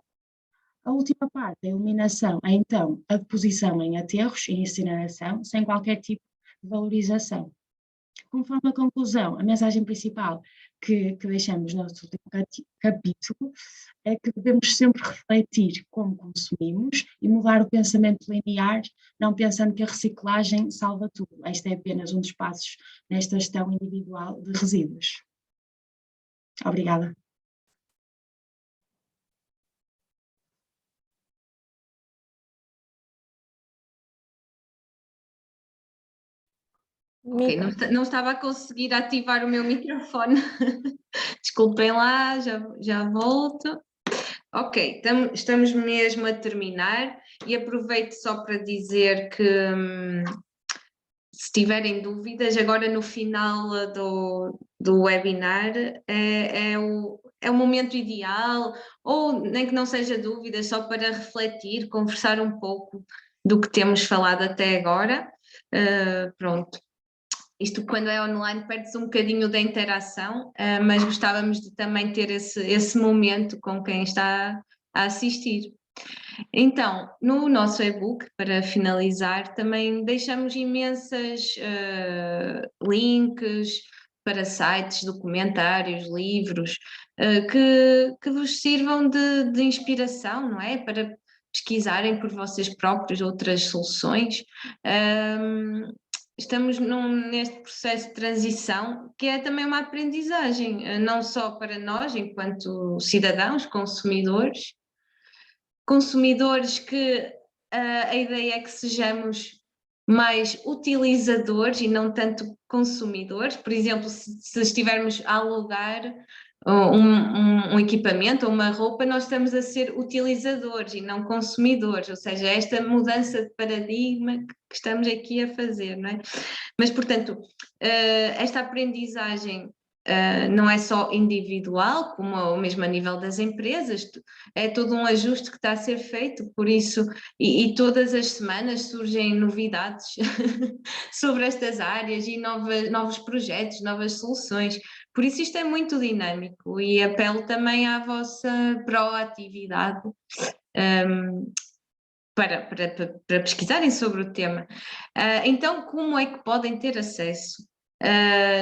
A última parte, a eliminação, é então a deposição em aterros e incineração, sem qualquer tipo de valorização. Conforme a conclusão, a mensagem principal que deixamos no nosso último capítulo é que devemos sempre refletir como consumimos e mudar o pensamento linear, não pensando que a reciclagem salva tudo. Este é apenas um dos passos nesta gestão individual de resíduos. Obrigada. Ok, não estava a conseguir ativar o meu microfone. Desculpem lá, já volto. Ok, estamos mesmo a terminar e aproveito só para dizer que se tiverem dúvidas, agora no final do webinar é o momento ideal, ou nem que não seja dúvidas, só para refletir, conversar um pouco do que temos falado até agora. Pronto. Isto quando é online perde-se um bocadinho da interação, mas gostávamos de também ter esse momento com quem está a assistir. Então, no nosso e-book, para finalizar, também deixamos imensas links para sites, documentários, livros, que vos sirvam de inspiração, não é? Para pesquisarem por vocês próprios outras soluções. Estamos neste processo de transição, que é também uma aprendizagem, não só para nós, enquanto cidadãos, consumidores que a ideia é que sejamos mais utilizadores e não tanto consumidores. Por exemplo, se estivermos a alugar um equipamento ou uma roupa, nós estamos a ser utilizadores e não consumidores, ou seja, esta mudança de paradigma que estamos aqui a fazer, não é? Mas, portanto, esta aprendizagem não é só individual, como mesmo a nível das empresas, é todo um ajuste que está a ser feito, por isso, e todas as semanas surgem novidades sobre estas áreas e novos projetos, novas soluções, por isso isto é muito dinâmico e apelo também à vossa proatividade para pesquisarem sobre o tema. Então, como é que podem ter acesso?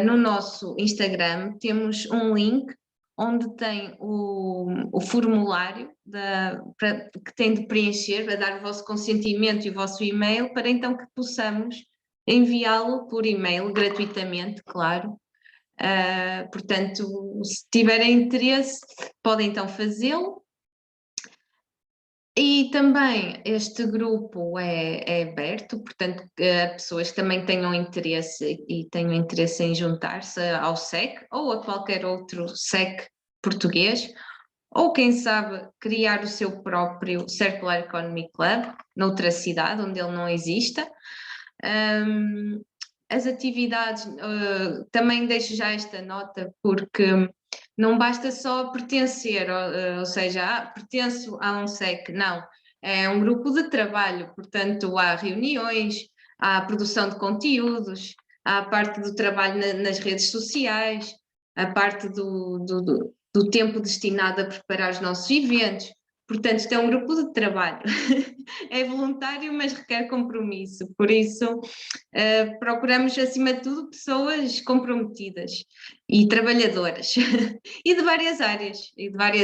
No nosso Instagram temos um link onde tem o formulário que tem de preencher, para dar o vosso consentimento e o vosso e-mail, para então que possamos enviá-lo por e-mail gratuitamente, claro. Portanto, se tiverem interesse, podem então fazê-lo. E também este grupo é aberto, portanto, a pessoas que também tenham interesse e tenham interesse em juntar-se ao SEC ou a qualquer outro SEC português, ou quem sabe criar o seu próprio Circular Economy Club noutra cidade onde ele não exista. As atividades, também deixo já esta nota, porque não basta só pertencer, ou seja, pertenço a um SEC, não. É um grupo de trabalho, portanto, há reuniões, há produção de conteúdos, há a parte do trabalho nas redes sociais, a parte do tempo destinado a preparar os nossos eventos. Portanto, isto é um grupo de trabalho. É voluntário, mas requer compromisso. Por isso, procuramos, acima de tudo, pessoas comprometidas e trabalhadoras. E de várias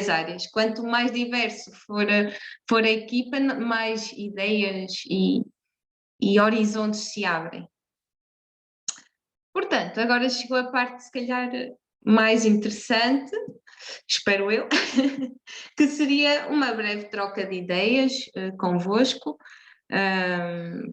áreas. Quanto mais diverso for a equipa, mais ideias e horizontes se abrem. Portanto, agora chegou a parte, se calhar, mais interessante, espero eu, que seria uma breve troca de ideias convosco.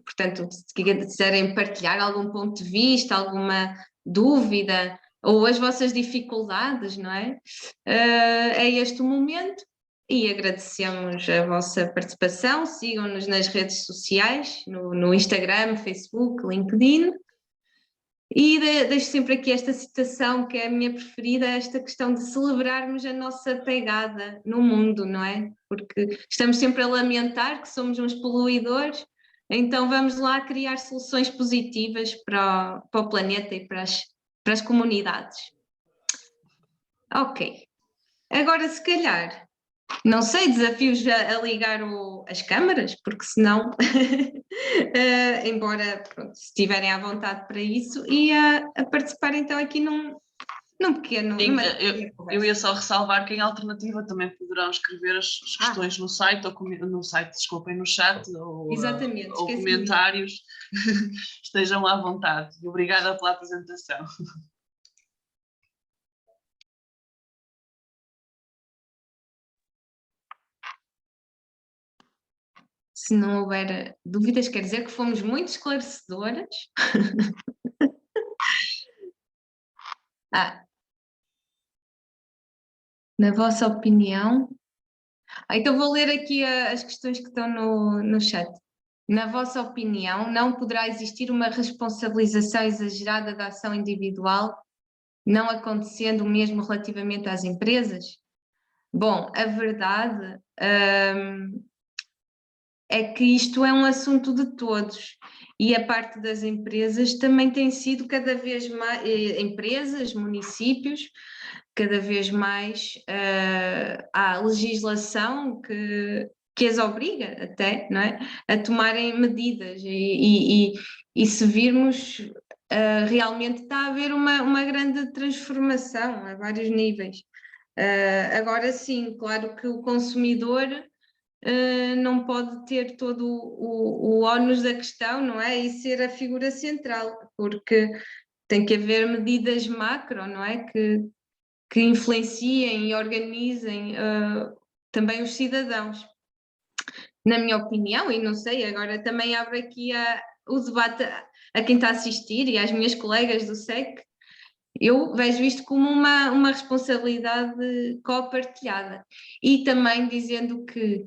Portanto, se quiserem partilhar algum ponto de vista, alguma dúvida ou as vossas dificuldades, não é? É este o momento e agradecemos a vossa participação. Sigam-nos nas redes sociais, no Instagram, Facebook, LinkedIn. E deixo sempre aqui esta citação, que é a minha preferida, esta questão de celebrarmos a nossa pegada no mundo, não é? Porque estamos sempre a lamentar que somos uns poluidores, então vamos lá criar soluções positivas para o planeta e para as comunidades. Ok. Agora, se calhar, não sei, desafios a ligar as câmaras, porque senão, embora pronto, se estiverem à vontade para isso, e a participar então aqui num pequeno... Sim, eu ia só ressalvar que em alternativa também poderão escrever as questões no site, desculpem, no chat, ou comentários. Estejam à vontade. E obrigada pela apresentação. Se não houver dúvidas, quer dizer que fomos muito esclarecedoras. Na vossa opinião... então vou ler aqui as questões que estão no chat. Na vossa opinião, não poderá existir uma responsabilização exagerada da ação individual, não acontecendo o mesmo relativamente às empresas? Bom, a verdade é que isto é um assunto de todos e a parte das empresas também tem sido cada vez mais, empresas, municípios, cada vez mais há legislação que que as obriga até, não é? A tomarem medidas e se virmos, realmente está a haver uma grande transformação a vários níveis. Agora sim, claro que o consumidor não pode ter todo o ónus da questão, não é? E ser a figura central, porque tem que haver medidas macro, não é? Que influenciem e organizem também os cidadãos. Na minha opinião, e não sei, agora também abro aqui o debate a quem está a assistir e às minhas colegas do SEC, eu vejo isto como uma responsabilidade copartilhada. E também dizendo que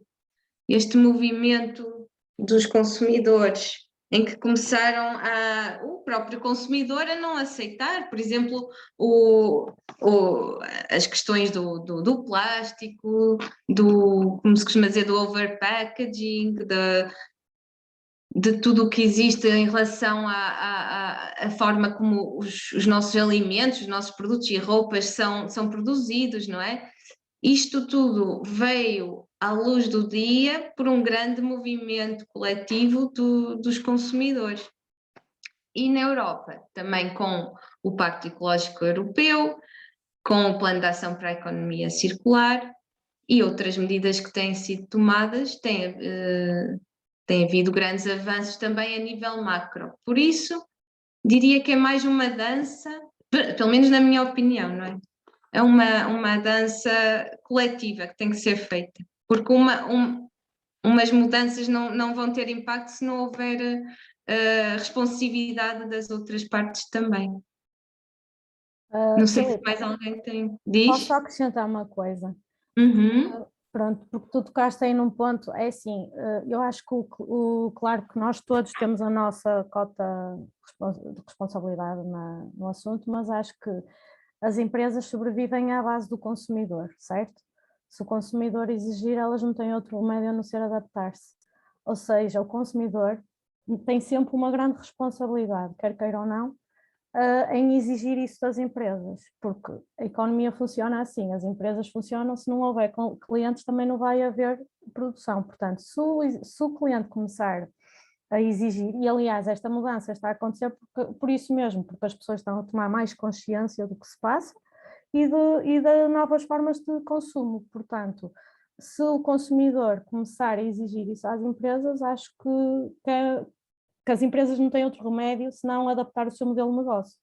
este movimento dos consumidores, em que começaram o próprio consumidor a não aceitar, por exemplo, as questões do plástico, como se costuma dizer, do overpackaging, de tudo o que existe em relação à forma como os nossos alimentos, os nossos produtos e roupas são produzidos, não é? Isto tudo veio à luz do dia por um grande movimento coletivo dos consumidores. E na Europa, também com o Pacto Ecológico Europeu, com o Plano de Ação para a Economia Circular e outras medidas que têm sido tomadas, tem havido grandes avanços também a nível macro. Por isso, diria que é mais uma dança, pelo menos na minha opinião, não é? É uma dança coletiva que tem que ser feita, porque umas mudanças não vão ter impacto se não houver responsividade das outras partes também. Não sei se mais alguém diz. Posso só acrescentar uma coisa? Uhum. Pronto, porque tu tocaste aí num ponto, é assim, eu acho que claro que nós todos temos a nossa cota de responsabilidade no assunto, mas acho que as empresas sobrevivem à base do consumidor, certo? Se o consumidor exigir, elas não têm outro remédio a não ser adaptar-se. Ou seja, o consumidor tem sempre uma grande responsabilidade, quer queira ou não, em exigir isso das empresas, porque a economia funciona assim, as empresas funcionam, se não houver clientes também não vai haver produção, portanto, se o cliente começar a exigir, e aliás esta mudança está a acontecer por isso mesmo, porque as pessoas estão a tomar mais consciência do que se passa e de novas formas de consumo, portanto, se o consumidor começar a exigir isso às empresas, acho que as empresas não têm outro remédio senão adaptar o seu modelo de negócio.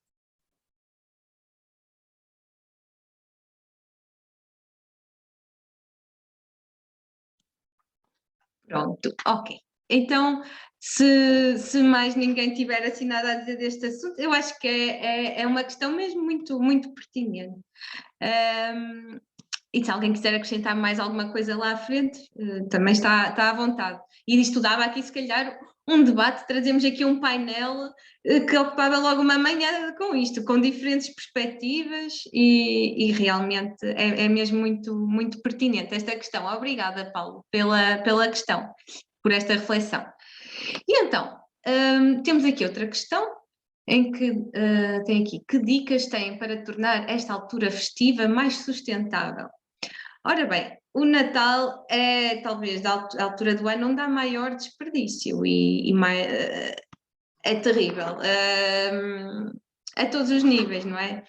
Pronto, ok. Então, se mais ninguém tiver assim nada a dizer deste assunto, eu acho que é uma questão mesmo muito, muito pertinente. E se alguém quiser acrescentar mais alguma coisa lá à frente, também está à vontade. E estudava aqui, se calhar, um debate, trazemos aqui um painel que ocupava logo uma manhã com isto, com diferentes perspectivas e realmente é mesmo muito, muito pertinente esta questão. Obrigada, Paulo, pela questão, por esta reflexão. E então, temos aqui outra questão, em que tem aqui, que dicas têm para tornar esta altura festiva mais sustentável? Ora bem, o Natal é talvez a altura do ano onde há maior desperdício e é terrível a todos os níveis, não é?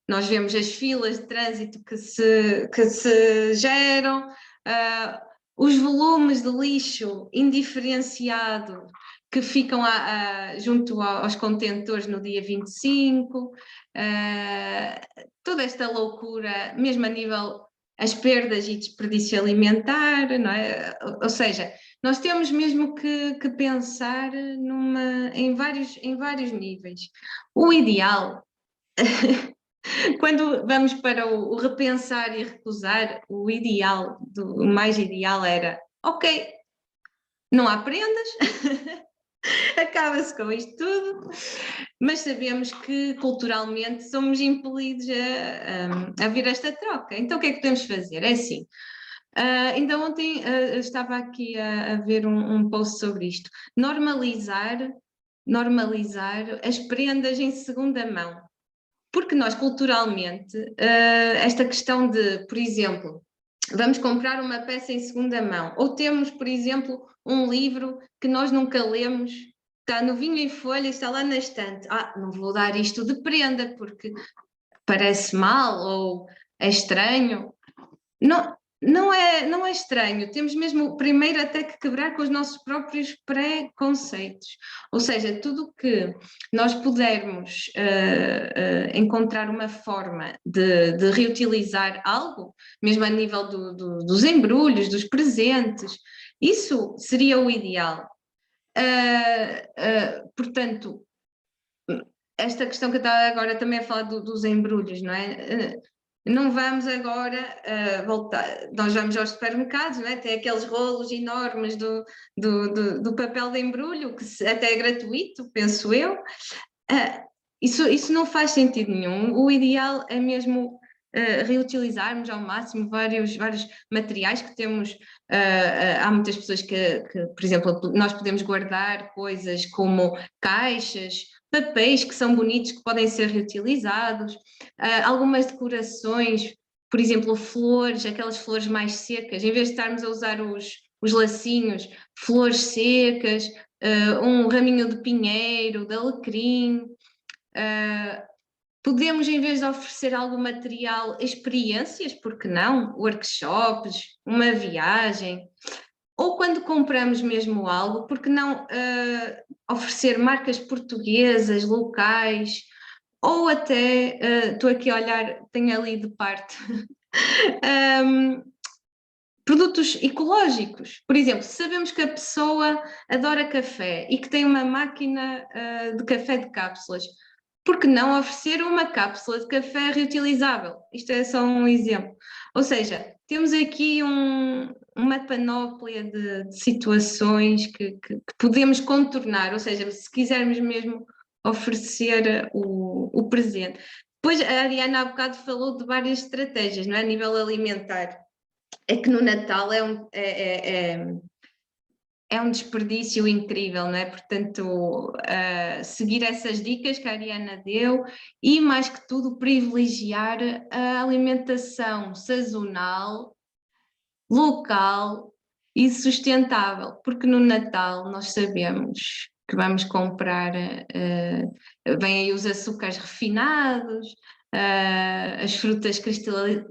Nós vemos as filas de trânsito que se geram, os volumes de lixo indiferenciado que ficam junto aos contentores no dia 25, toda esta loucura, mesmo a nível as perdas e desperdício alimentar, não é? Ou seja, nós temos mesmo que pensar em vários níveis. O ideal, quando vamos para o repensar e recusar, o mais ideal era, ok, não há prendas, acaba-se com isto tudo, mas sabemos que culturalmente somos impelidos a ver esta troca. Então o que é que podemos fazer? É assim, ainda ontem estava aqui a ver um post sobre isto, normalizar as prendas em segunda mão, porque nós culturalmente, esta questão de, por exemplo, vamos comprar uma peça em segunda mão, ou temos, por exemplo, um livro que nós nunca lemos, está novinho em folha, está lá na estante. Não vou dar isto de prenda porque parece mal ou é estranho. Não é estranho, temos mesmo primeiro até que quebrar com os nossos próprios preconceitos. Ou seja, tudo que nós pudermos encontrar uma forma de reutilizar algo, mesmo a nível dos embrulhos, dos presentes, isso seria o ideal. Portanto, esta questão que eu estava agora também a falar dos embrulhos, não é? Não vamos agora voltar, nós vamos aos supermercados, não é? Tem aqueles rolos enormes do papel de embrulho, que até é gratuito, penso eu. Isso não faz sentido nenhum. O ideal é mesmo reutilizarmos ao máximo vários materiais que temos. Há muitas pessoas que, por exemplo, nós podemos guardar coisas como caixas, papéis que são bonitos, que podem ser reutilizados, algumas decorações, por exemplo, flores, aquelas flores mais secas, em vez de estarmos a usar os lacinhos, flores secas, um raminho de pinheiro, de alecrim. Podemos, em vez de oferecer algum material, experiências, porque não? Workshops, uma viagem. Ou quando compramos mesmo algo, porque não oferecer marcas portuguesas, locais, ou até, estou aqui a olhar, tenho ali de parte, produtos ecológicos. Por exemplo, se sabemos que a pessoa adora café e que tem uma máquina de café de cápsulas, por que não oferecer uma cápsula de café reutilizável? Isto é só um exemplo. Ou seja, temos aqui uma panóplia de situações que podemos contornar, ou seja, se quisermos mesmo oferecer o presente. Depois a Ariana há bocado falou de várias estratégias, não é? A nível alimentar. É que no Natal é um desperdício incrível, não é? Portanto, seguir essas dicas que a Ariana deu e, mais que tudo, privilegiar a alimentação sazonal, local e sustentável, porque no Natal nós sabemos que vamos comprar, vêm aí os açúcares refinados, as frutas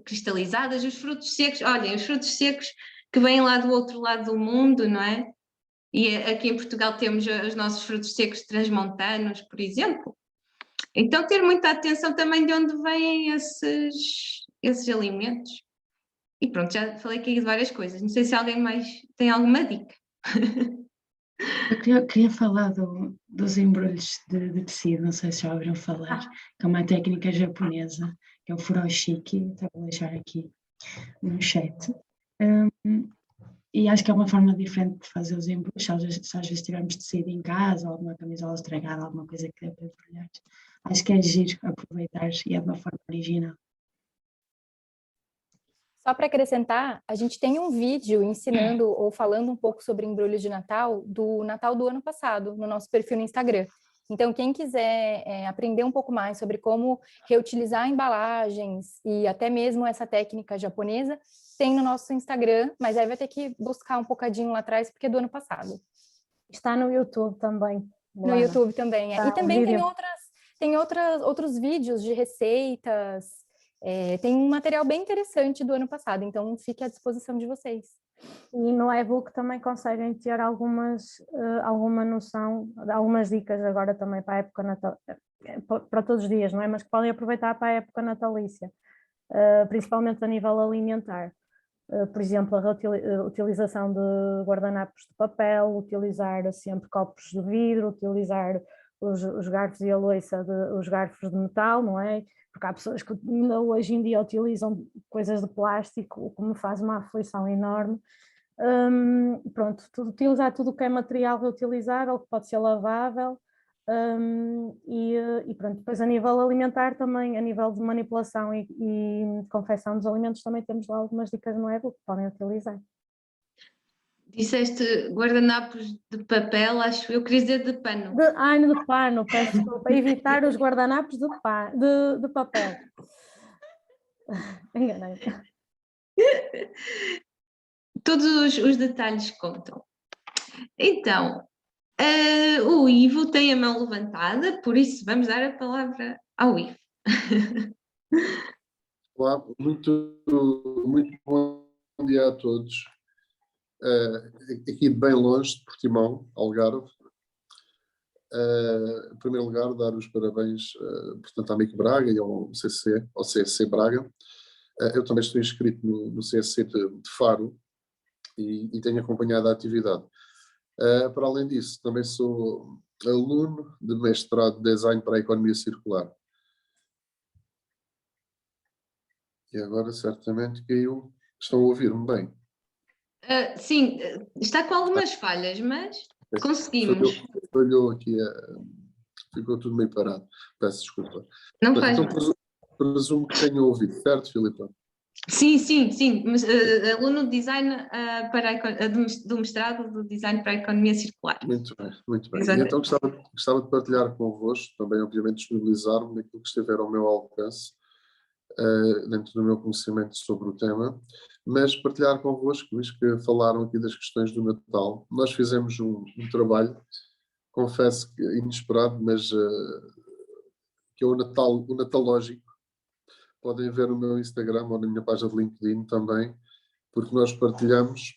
cristalizadas, os frutos secos, olhem, os frutos secos que vêm lá do outro lado do mundo, não é? E aqui em Portugal temos os nossos frutos secos transmontanos, por exemplo. Então ter muita atenção também de onde vêm esses alimentos. E pronto, já falei aqui de várias coisas. Não sei se alguém mais tem alguma dica. Eu queria falar dos embrulhos de tecido, não sei se já ouviram falar, que é uma técnica japonesa, que é o furoshiki, vou deixar aqui no chat. E acho que é uma forma diferente de fazer os embrulhos, se às vezes tivermos tecido em casa, alguma camisola estragada, alguma coisa que dê para embrulhar. Acho que é giro aproveitar e é de uma forma original. Só para acrescentar, a gente tem um vídeo ensinando ou falando um pouco sobre embrulhos de Natal do ano passado, no nosso perfil no Instagram. Então, quem quiser aprender um pouco mais sobre como reutilizar embalagens e até mesmo essa técnica japonesa, tem no nosso Instagram, mas aí vai ter que buscar um bocadinho lá atrás, porque é do ano passado. Está no YouTube também. No YouTube também, Tá, e também vídeo. tem outros vídeos de receitas, tem um material bem interessante do ano passado, então fique à disposição de vocês. E no e-book também conseguem ter alguma noção, algumas dicas agora também para a época natal, para todos os dias, não é? Mas que podem aproveitar para a época natalícia, principalmente a nível alimentar. Por exemplo, a utilização de guardanapos de papel, utilizar sempre copos de vidro, utilizar os garfos e a louça, os garfos de metal, não é? Porque há pessoas que ainda hoje em dia utilizam coisas de plástico, o que me faz uma aflição enorme. Pronto, utilizar tudo o que é material reutilizável, que pode ser lavável, e pronto, depois a nível alimentar também, a nível de manipulação e confecção dos alimentos, também temos lá algumas dicas no e-book que podem utilizar. Disseste guardanapos de papel, acho eu queria dizer de pano. De pano, peço desculpa, evitar os guardanapos de papel. Enganei-me. Todos os detalhes contam. Então, o Ivo tem a mão levantada, por isso vamos dar a palavra ao Ivo. Olá, muito bom dia a todos. Aqui bem longe de Portimão, Algarve. Em primeiro lugar, dar os parabéns, portanto, à MIC Braga e ao CSC Braga. Eu também estou inscrito no CSC de Faro e tenho acompanhado a atividade. Para além disso, também sou aluno de mestrado de Design para a Economia Circular. E agora, certamente, caiu. Estão a ouvir-me bem? Sim, está com algumas falhas, mas conseguimos. Falhou aqui, ficou tudo meio parado. Peço desculpa. Não faz Então, mal. presumo que tenham ouvido, certo, Filipa? Sim, mas aluno de design do mestrado do design para a economia circular. Muito bem. Exato. E então gostava de partilhar convosco, também obviamente disponibilizar-me naquilo que estiver ao meu alcance, dentro do meu conhecimento sobre o tema, mas partilhar convosco, visto que falaram aqui das questões do Natal. Nós fizemos um trabalho, confesso que inesperado, mas que é o Natalógico. Podem ver no meu Instagram ou na minha página de LinkedIn também, porque nós partilhamos.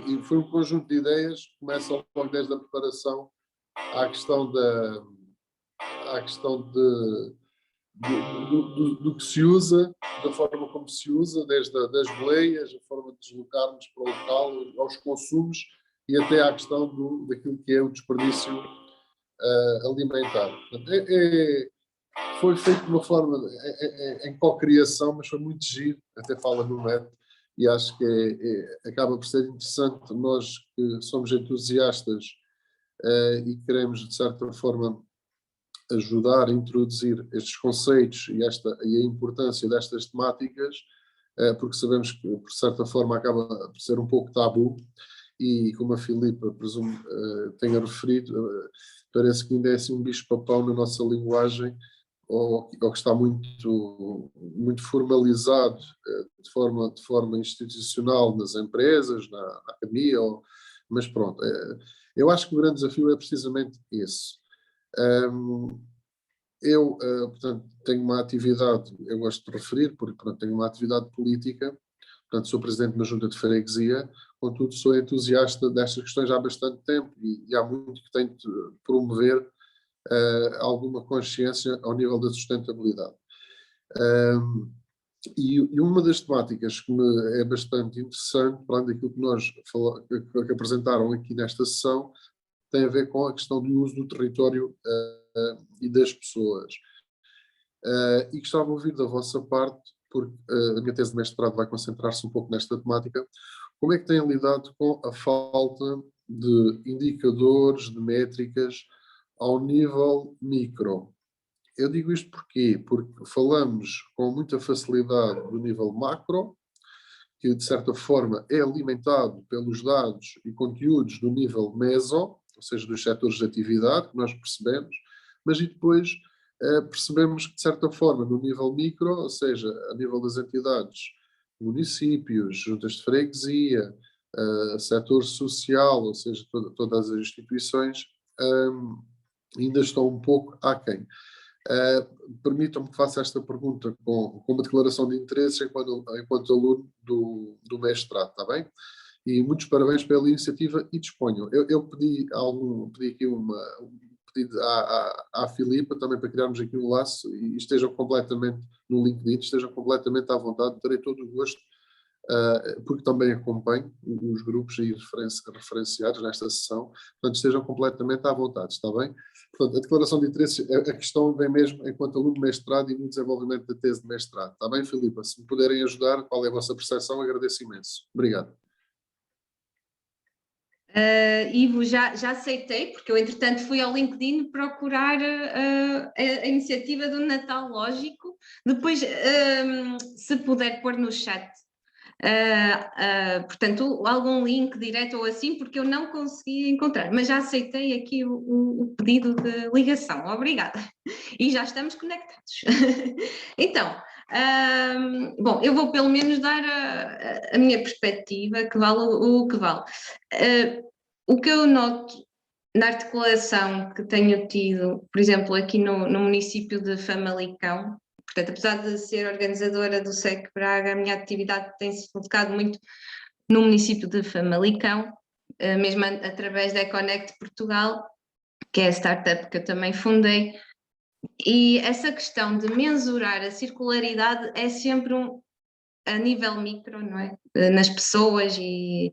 E foi um conjunto de ideias que começam logo desde a preparação à questão do que se usa, da forma como se usa, desde das boleias, a forma de deslocarmos para o local, aos consumos e até à questão daquilo que é o desperdício alimentar. Portanto, foi feito de uma forma em co-criação, mas foi muito giro, até fala no net, e acho que acaba por ser interessante. Nós que somos entusiastas e queremos, de certa forma, ajudar a introduzir estes conceitos e a importância destas temáticas, porque sabemos que, por certa forma, acaba por ser um pouco tabu, e como a Filipa, presumo, tenha referido, parece que ainda é assim um bicho-papão na nossa linguagem, ou que está muito formalizado de forma institucional nas empresas, na academia, mas pronto. Eu acho que o grande desafio é precisamente esse. Eu, portanto, tenho uma atividade, eu gosto de referir, porque pronto, tenho uma atividade política, portanto, sou presidente de uma junta de freguesia, contudo, sou entusiasta destas questões há bastante tempo e há muito que tenho de promover alguma consciência ao nível da sustentabilidade. E uma das temáticas que me é bastante interessante, para além daquilo que que apresentaram aqui nesta sessão, tem a ver com a questão do uso do território e das pessoas. E gostava de ouvir da vossa parte, porque a minha tese de mestrado vai concentrar-se um pouco nesta temática, como é que têm lidado com a falta de indicadores, de métricas, ao nível micro. Eu digo isto porquê? Porque falamos com muita facilidade do nível macro, que de certa forma é alimentado pelos dados e conteúdos do nível meso, ou seja, dos setores de atividade, que nós percebemos, mas e depois percebemos que de certa forma no nível micro, ou seja, a nível das entidades, municípios, juntas de freguesia, setor social, ou seja, todas as instituições, ainda estão um pouco aquém. Permitam-me que faça esta pergunta com uma declaração de interesse enquanto aluno do mestrado, está bem? E muitos parabéns pela iniciativa e disponham. Eu pedi aqui um pedido à Filipa também para criarmos aqui um laço e estejam completamente no LinkedIn, estejam completamente à vontade, terei todo o gosto, porque também acompanho os grupos aí referenciados nesta sessão, portanto estejam completamente à vontade, está bem? Portanto, a declaração de interesse, a questão vem mesmo enquanto aluno de mestrado e no desenvolvimento da tese de mestrado, está bem, Filipa? Se me puderem ajudar, qual é a vossa percepção, agradeço imenso. Obrigado. Ivo, já aceitei, porque eu entretanto fui ao LinkedIn procurar a iniciativa do Natal Lógico, depois se puder pôr no chat, portanto algum link direto ou assim, porque eu não consegui encontrar, mas já aceitei aqui o pedido de ligação, obrigada, e já estamos conectados. Então, Bom, eu vou pelo menos dar a minha perspectiva, que vale o que vale. O que eu noto na articulação que tenho tido, por exemplo, aqui no município de Famalicão, portanto, apesar de ser organizadora do SEC Braga, a minha atividade tem-se focado muito no município de Famalicão, mesmo através da Econnect Portugal, que é a startup que eu também fundei, e essa questão de mensurar a circularidade é sempre a nível micro, não é? Nas pessoas, e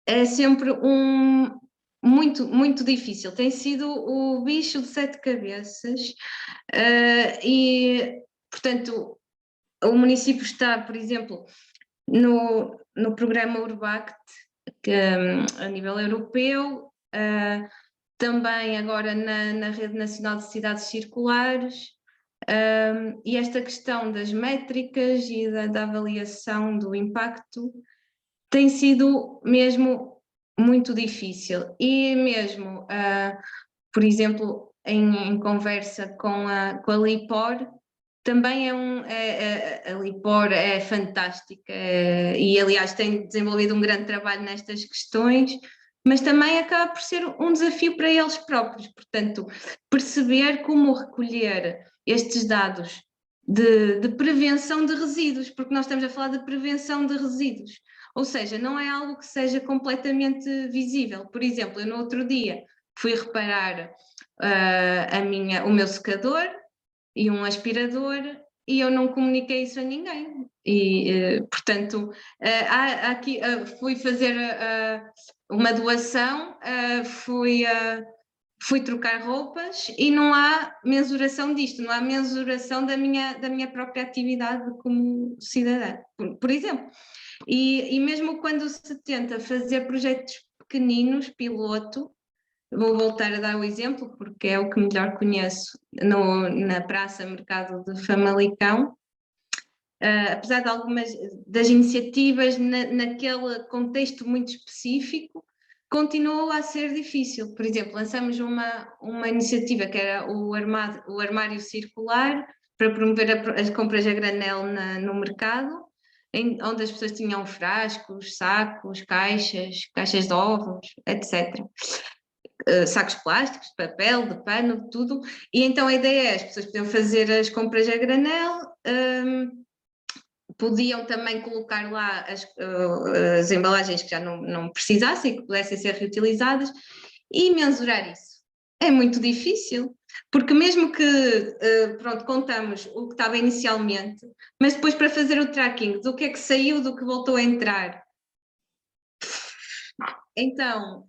é sempre muito, muito difícil. Tem sido o bicho de 7 cabeças, e, portanto, o município está, por exemplo, no programa Urbact, que, a nível europeu, também agora na Rede Nacional de Cidades Circulares, e esta questão das métricas e da avaliação do impacto tem sido mesmo muito difícil. E mesmo, por exemplo, em conversa com a LIPOR, também a LIPOR é fantástica, e aliás tem desenvolvido um grande trabalho nestas questões, mas também acaba por ser um desafio para eles próprios, portanto, perceber como recolher estes dados de prevenção de resíduos, porque nós estamos a falar de prevenção de resíduos, ou seja, não é algo que seja completamente visível. Por exemplo, eu no outro dia fui reparar o meu secador e um aspirador, e eu não comuniquei isso a ninguém. E, portanto, aqui, fui fazer uma doação, fui trocar roupas e não há mensuração disto, não há mensuração da minha própria atividade como cidadã, por exemplo. E mesmo quando se tenta fazer projetos pequeninos, piloto, vou voltar a dar o exemplo, porque é o que melhor conheço, na Praça Mercado de Famalicão. Apesar de algumas das iniciativas naquele contexto muito específico, continuou a ser difícil. Por exemplo, lançamos uma iniciativa que era o armário circular, para promover as compras a granel no mercado, onde as pessoas tinham frascos, sacos, caixas de ovos, etc. Sacos plásticos, de papel, de pano, tudo. E então a ideia é: as pessoas podiam fazer as compras a granel, podiam também colocar lá as embalagens que já não precisassem, que pudessem ser reutilizadas, e mensurar isso. É muito difícil, porque mesmo que, pronto, contamos o que estava inicialmente, mas depois para fazer o tracking do que é que saiu, do que voltou a entrar. Então,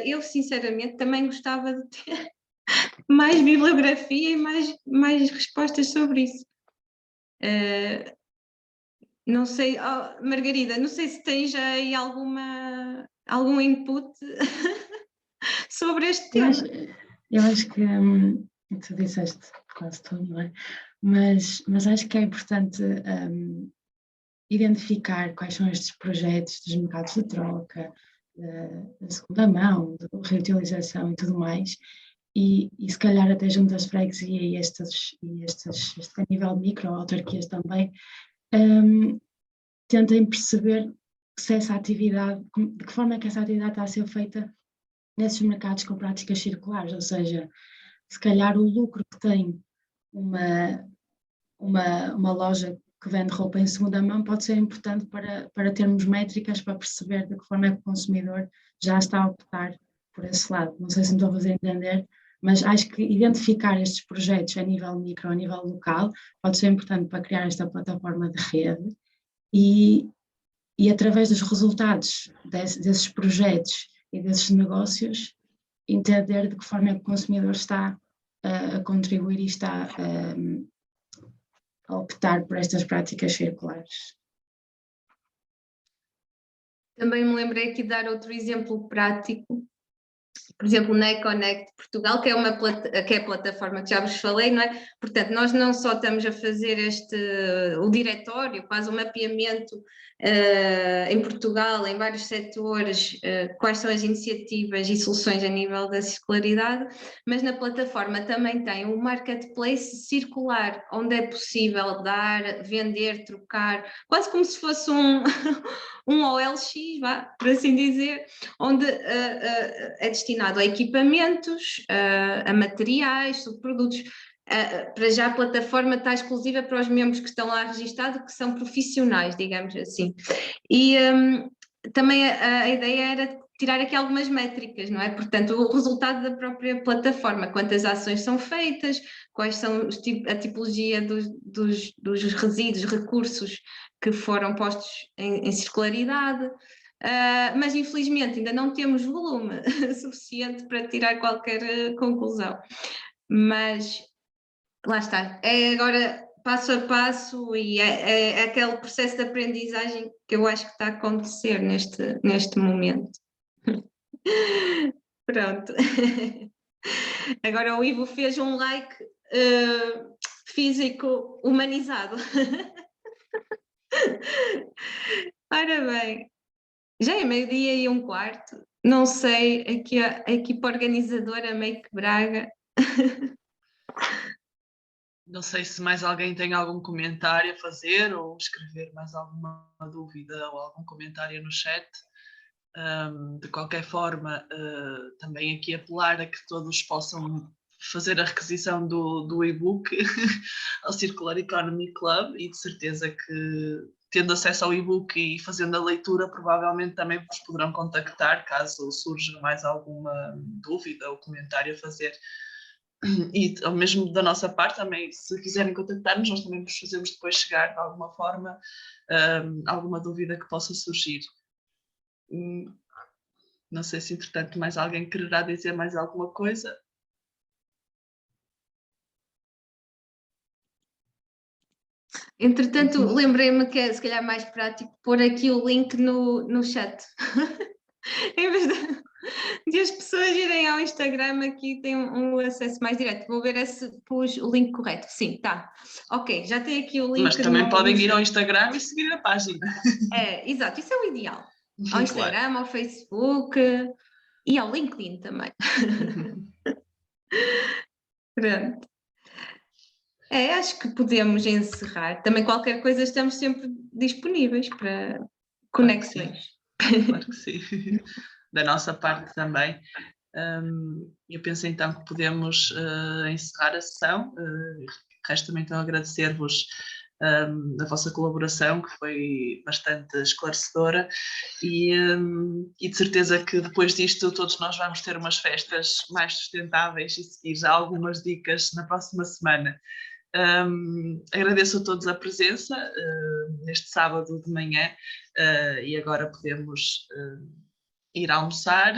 eu sinceramente também gostava de ter mais bibliografia e mais respostas sobre isso. Não sei, Margarida, não sei se tens já aí algum input sobre este tema. Eu acho que tu disseste quase tudo, não é? Mas acho que é importante identificar quais são estes projetos dos mercados de troca, da segunda mão, de reutilização e tudo mais, e se calhar até junto às freguesias e este a nível micro, autarquias também, tentem perceber se essa atividade, de que forma é que essa atividade está a ser feita nesses mercados com práticas circulares, ou seja, se calhar o lucro que tem uma loja que vende roupa em segunda mão pode ser importante para termos métricas para perceber de que forma é que o consumidor já está a optar por esse lado. Não sei se me estou a fazer entender, mas acho que identificar estes projetos a nível micro, a nível local, pode ser importante para criar esta plataforma de rede e através dos resultados desses projetos e desses negócios, entender de que forma é que o consumidor está a contribuir e está a optar por estas práticas circulares. Também me lembrei aqui de dar outro exemplo prático, por exemplo, na Econnect Portugal, que é a plataforma que já vos falei, não é? Portanto, nós não só estamos a fazer o diretório, quase um mapeamento em Portugal, em vários setores, quais são as iniciativas e soluções a nível da circularidade, mas na plataforma também tem um marketplace circular, onde é possível dar, vender, trocar, quase como se fosse um OLX, por assim dizer, onde é destinado a equipamentos, a materiais, subprodutos. Para já a plataforma está exclusiva para os membros que estão lá registados, que são profissionais, digamos assim. E também a ideia era tirar aqui algumas métricas, não é? Portanto, o resultado da própria plataforma, quantas ações são feitas, quais são a tipologia dos resíduos, recursos que foram postos em circularidade. Mas infelizmente ainda não temos volume suficiente para tirar qualquer conclusão. Mas lá está, é agora passo a passo e é aquele processo de aprendizagem que eu acho que está a acontecer neste momento. Pronto. Agora o Ivo fez um like físico humanizado. Ora bem, já é 12:15, não sei, aqui a equipa organizadora Make Braga. Não sei se mais alguém tem algum comentário a fazer ou escrever mais alguma dúvida ou algum comentário no chat. De qualquer forma, também aqui apelar a que todos possam fazer a requisição do e-book ao Circular Economy Club, e de certeza que, tendo acesso ao e-book e fazendo a leitura, provavelmente também vos poderão contactar caso surja mais alguma dúvida ou comentário a fazer. E ao mesmo da nossa parte também, se quiserem contactar-nos, nós também vos fazemos depois chegar de alguma forma alguma dúvida que possa surgir. Não sei se entretanto mais alguém quererá dizer mais alguma coisa. Entretanto, lembrei-me que é se calhar mais prático pôr aqui o link no chat. Em vez de as pessoas irem ao Instagram, aqui tem um acesso mais direto. Vou ver se pus o link correto. Sim, tá. Ok, já tem aqui o link. Mas também podem ir ao Instagram e seguir a página. Exato, isso é o ideal. Ao Instagram, claro. Ao Facebook e ao LinkedIn também. Pronto. Acho que podemos encerrar. Também qualquer coisa estamos sempre disponíveis para conexões. Claro que sim. Da nossa parte também. Eu penso então que podemos encerrar a sessão. Resta também então agradecer-vos a vossa colaboração, que foi bastante esclarecedora, e de certeza que depois disto todos nós vamos ter umas festas mais sustentáveis e seguir já algumas dicas na próxima semana. Agradeço a todos a presença neste sábado de manhã, e agora podemos ir almoçar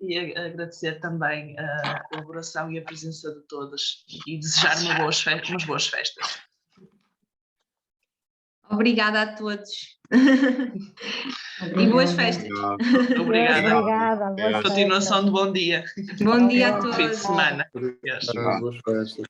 e agradecer também a colaboração e a presença de todos e desejar umas boas festas. Obrigada a todos. E boas festas. Obrigada. Obrigada. Boas Continuação de bom dia. Bom dia a todos. Fim de semana. Boas festas.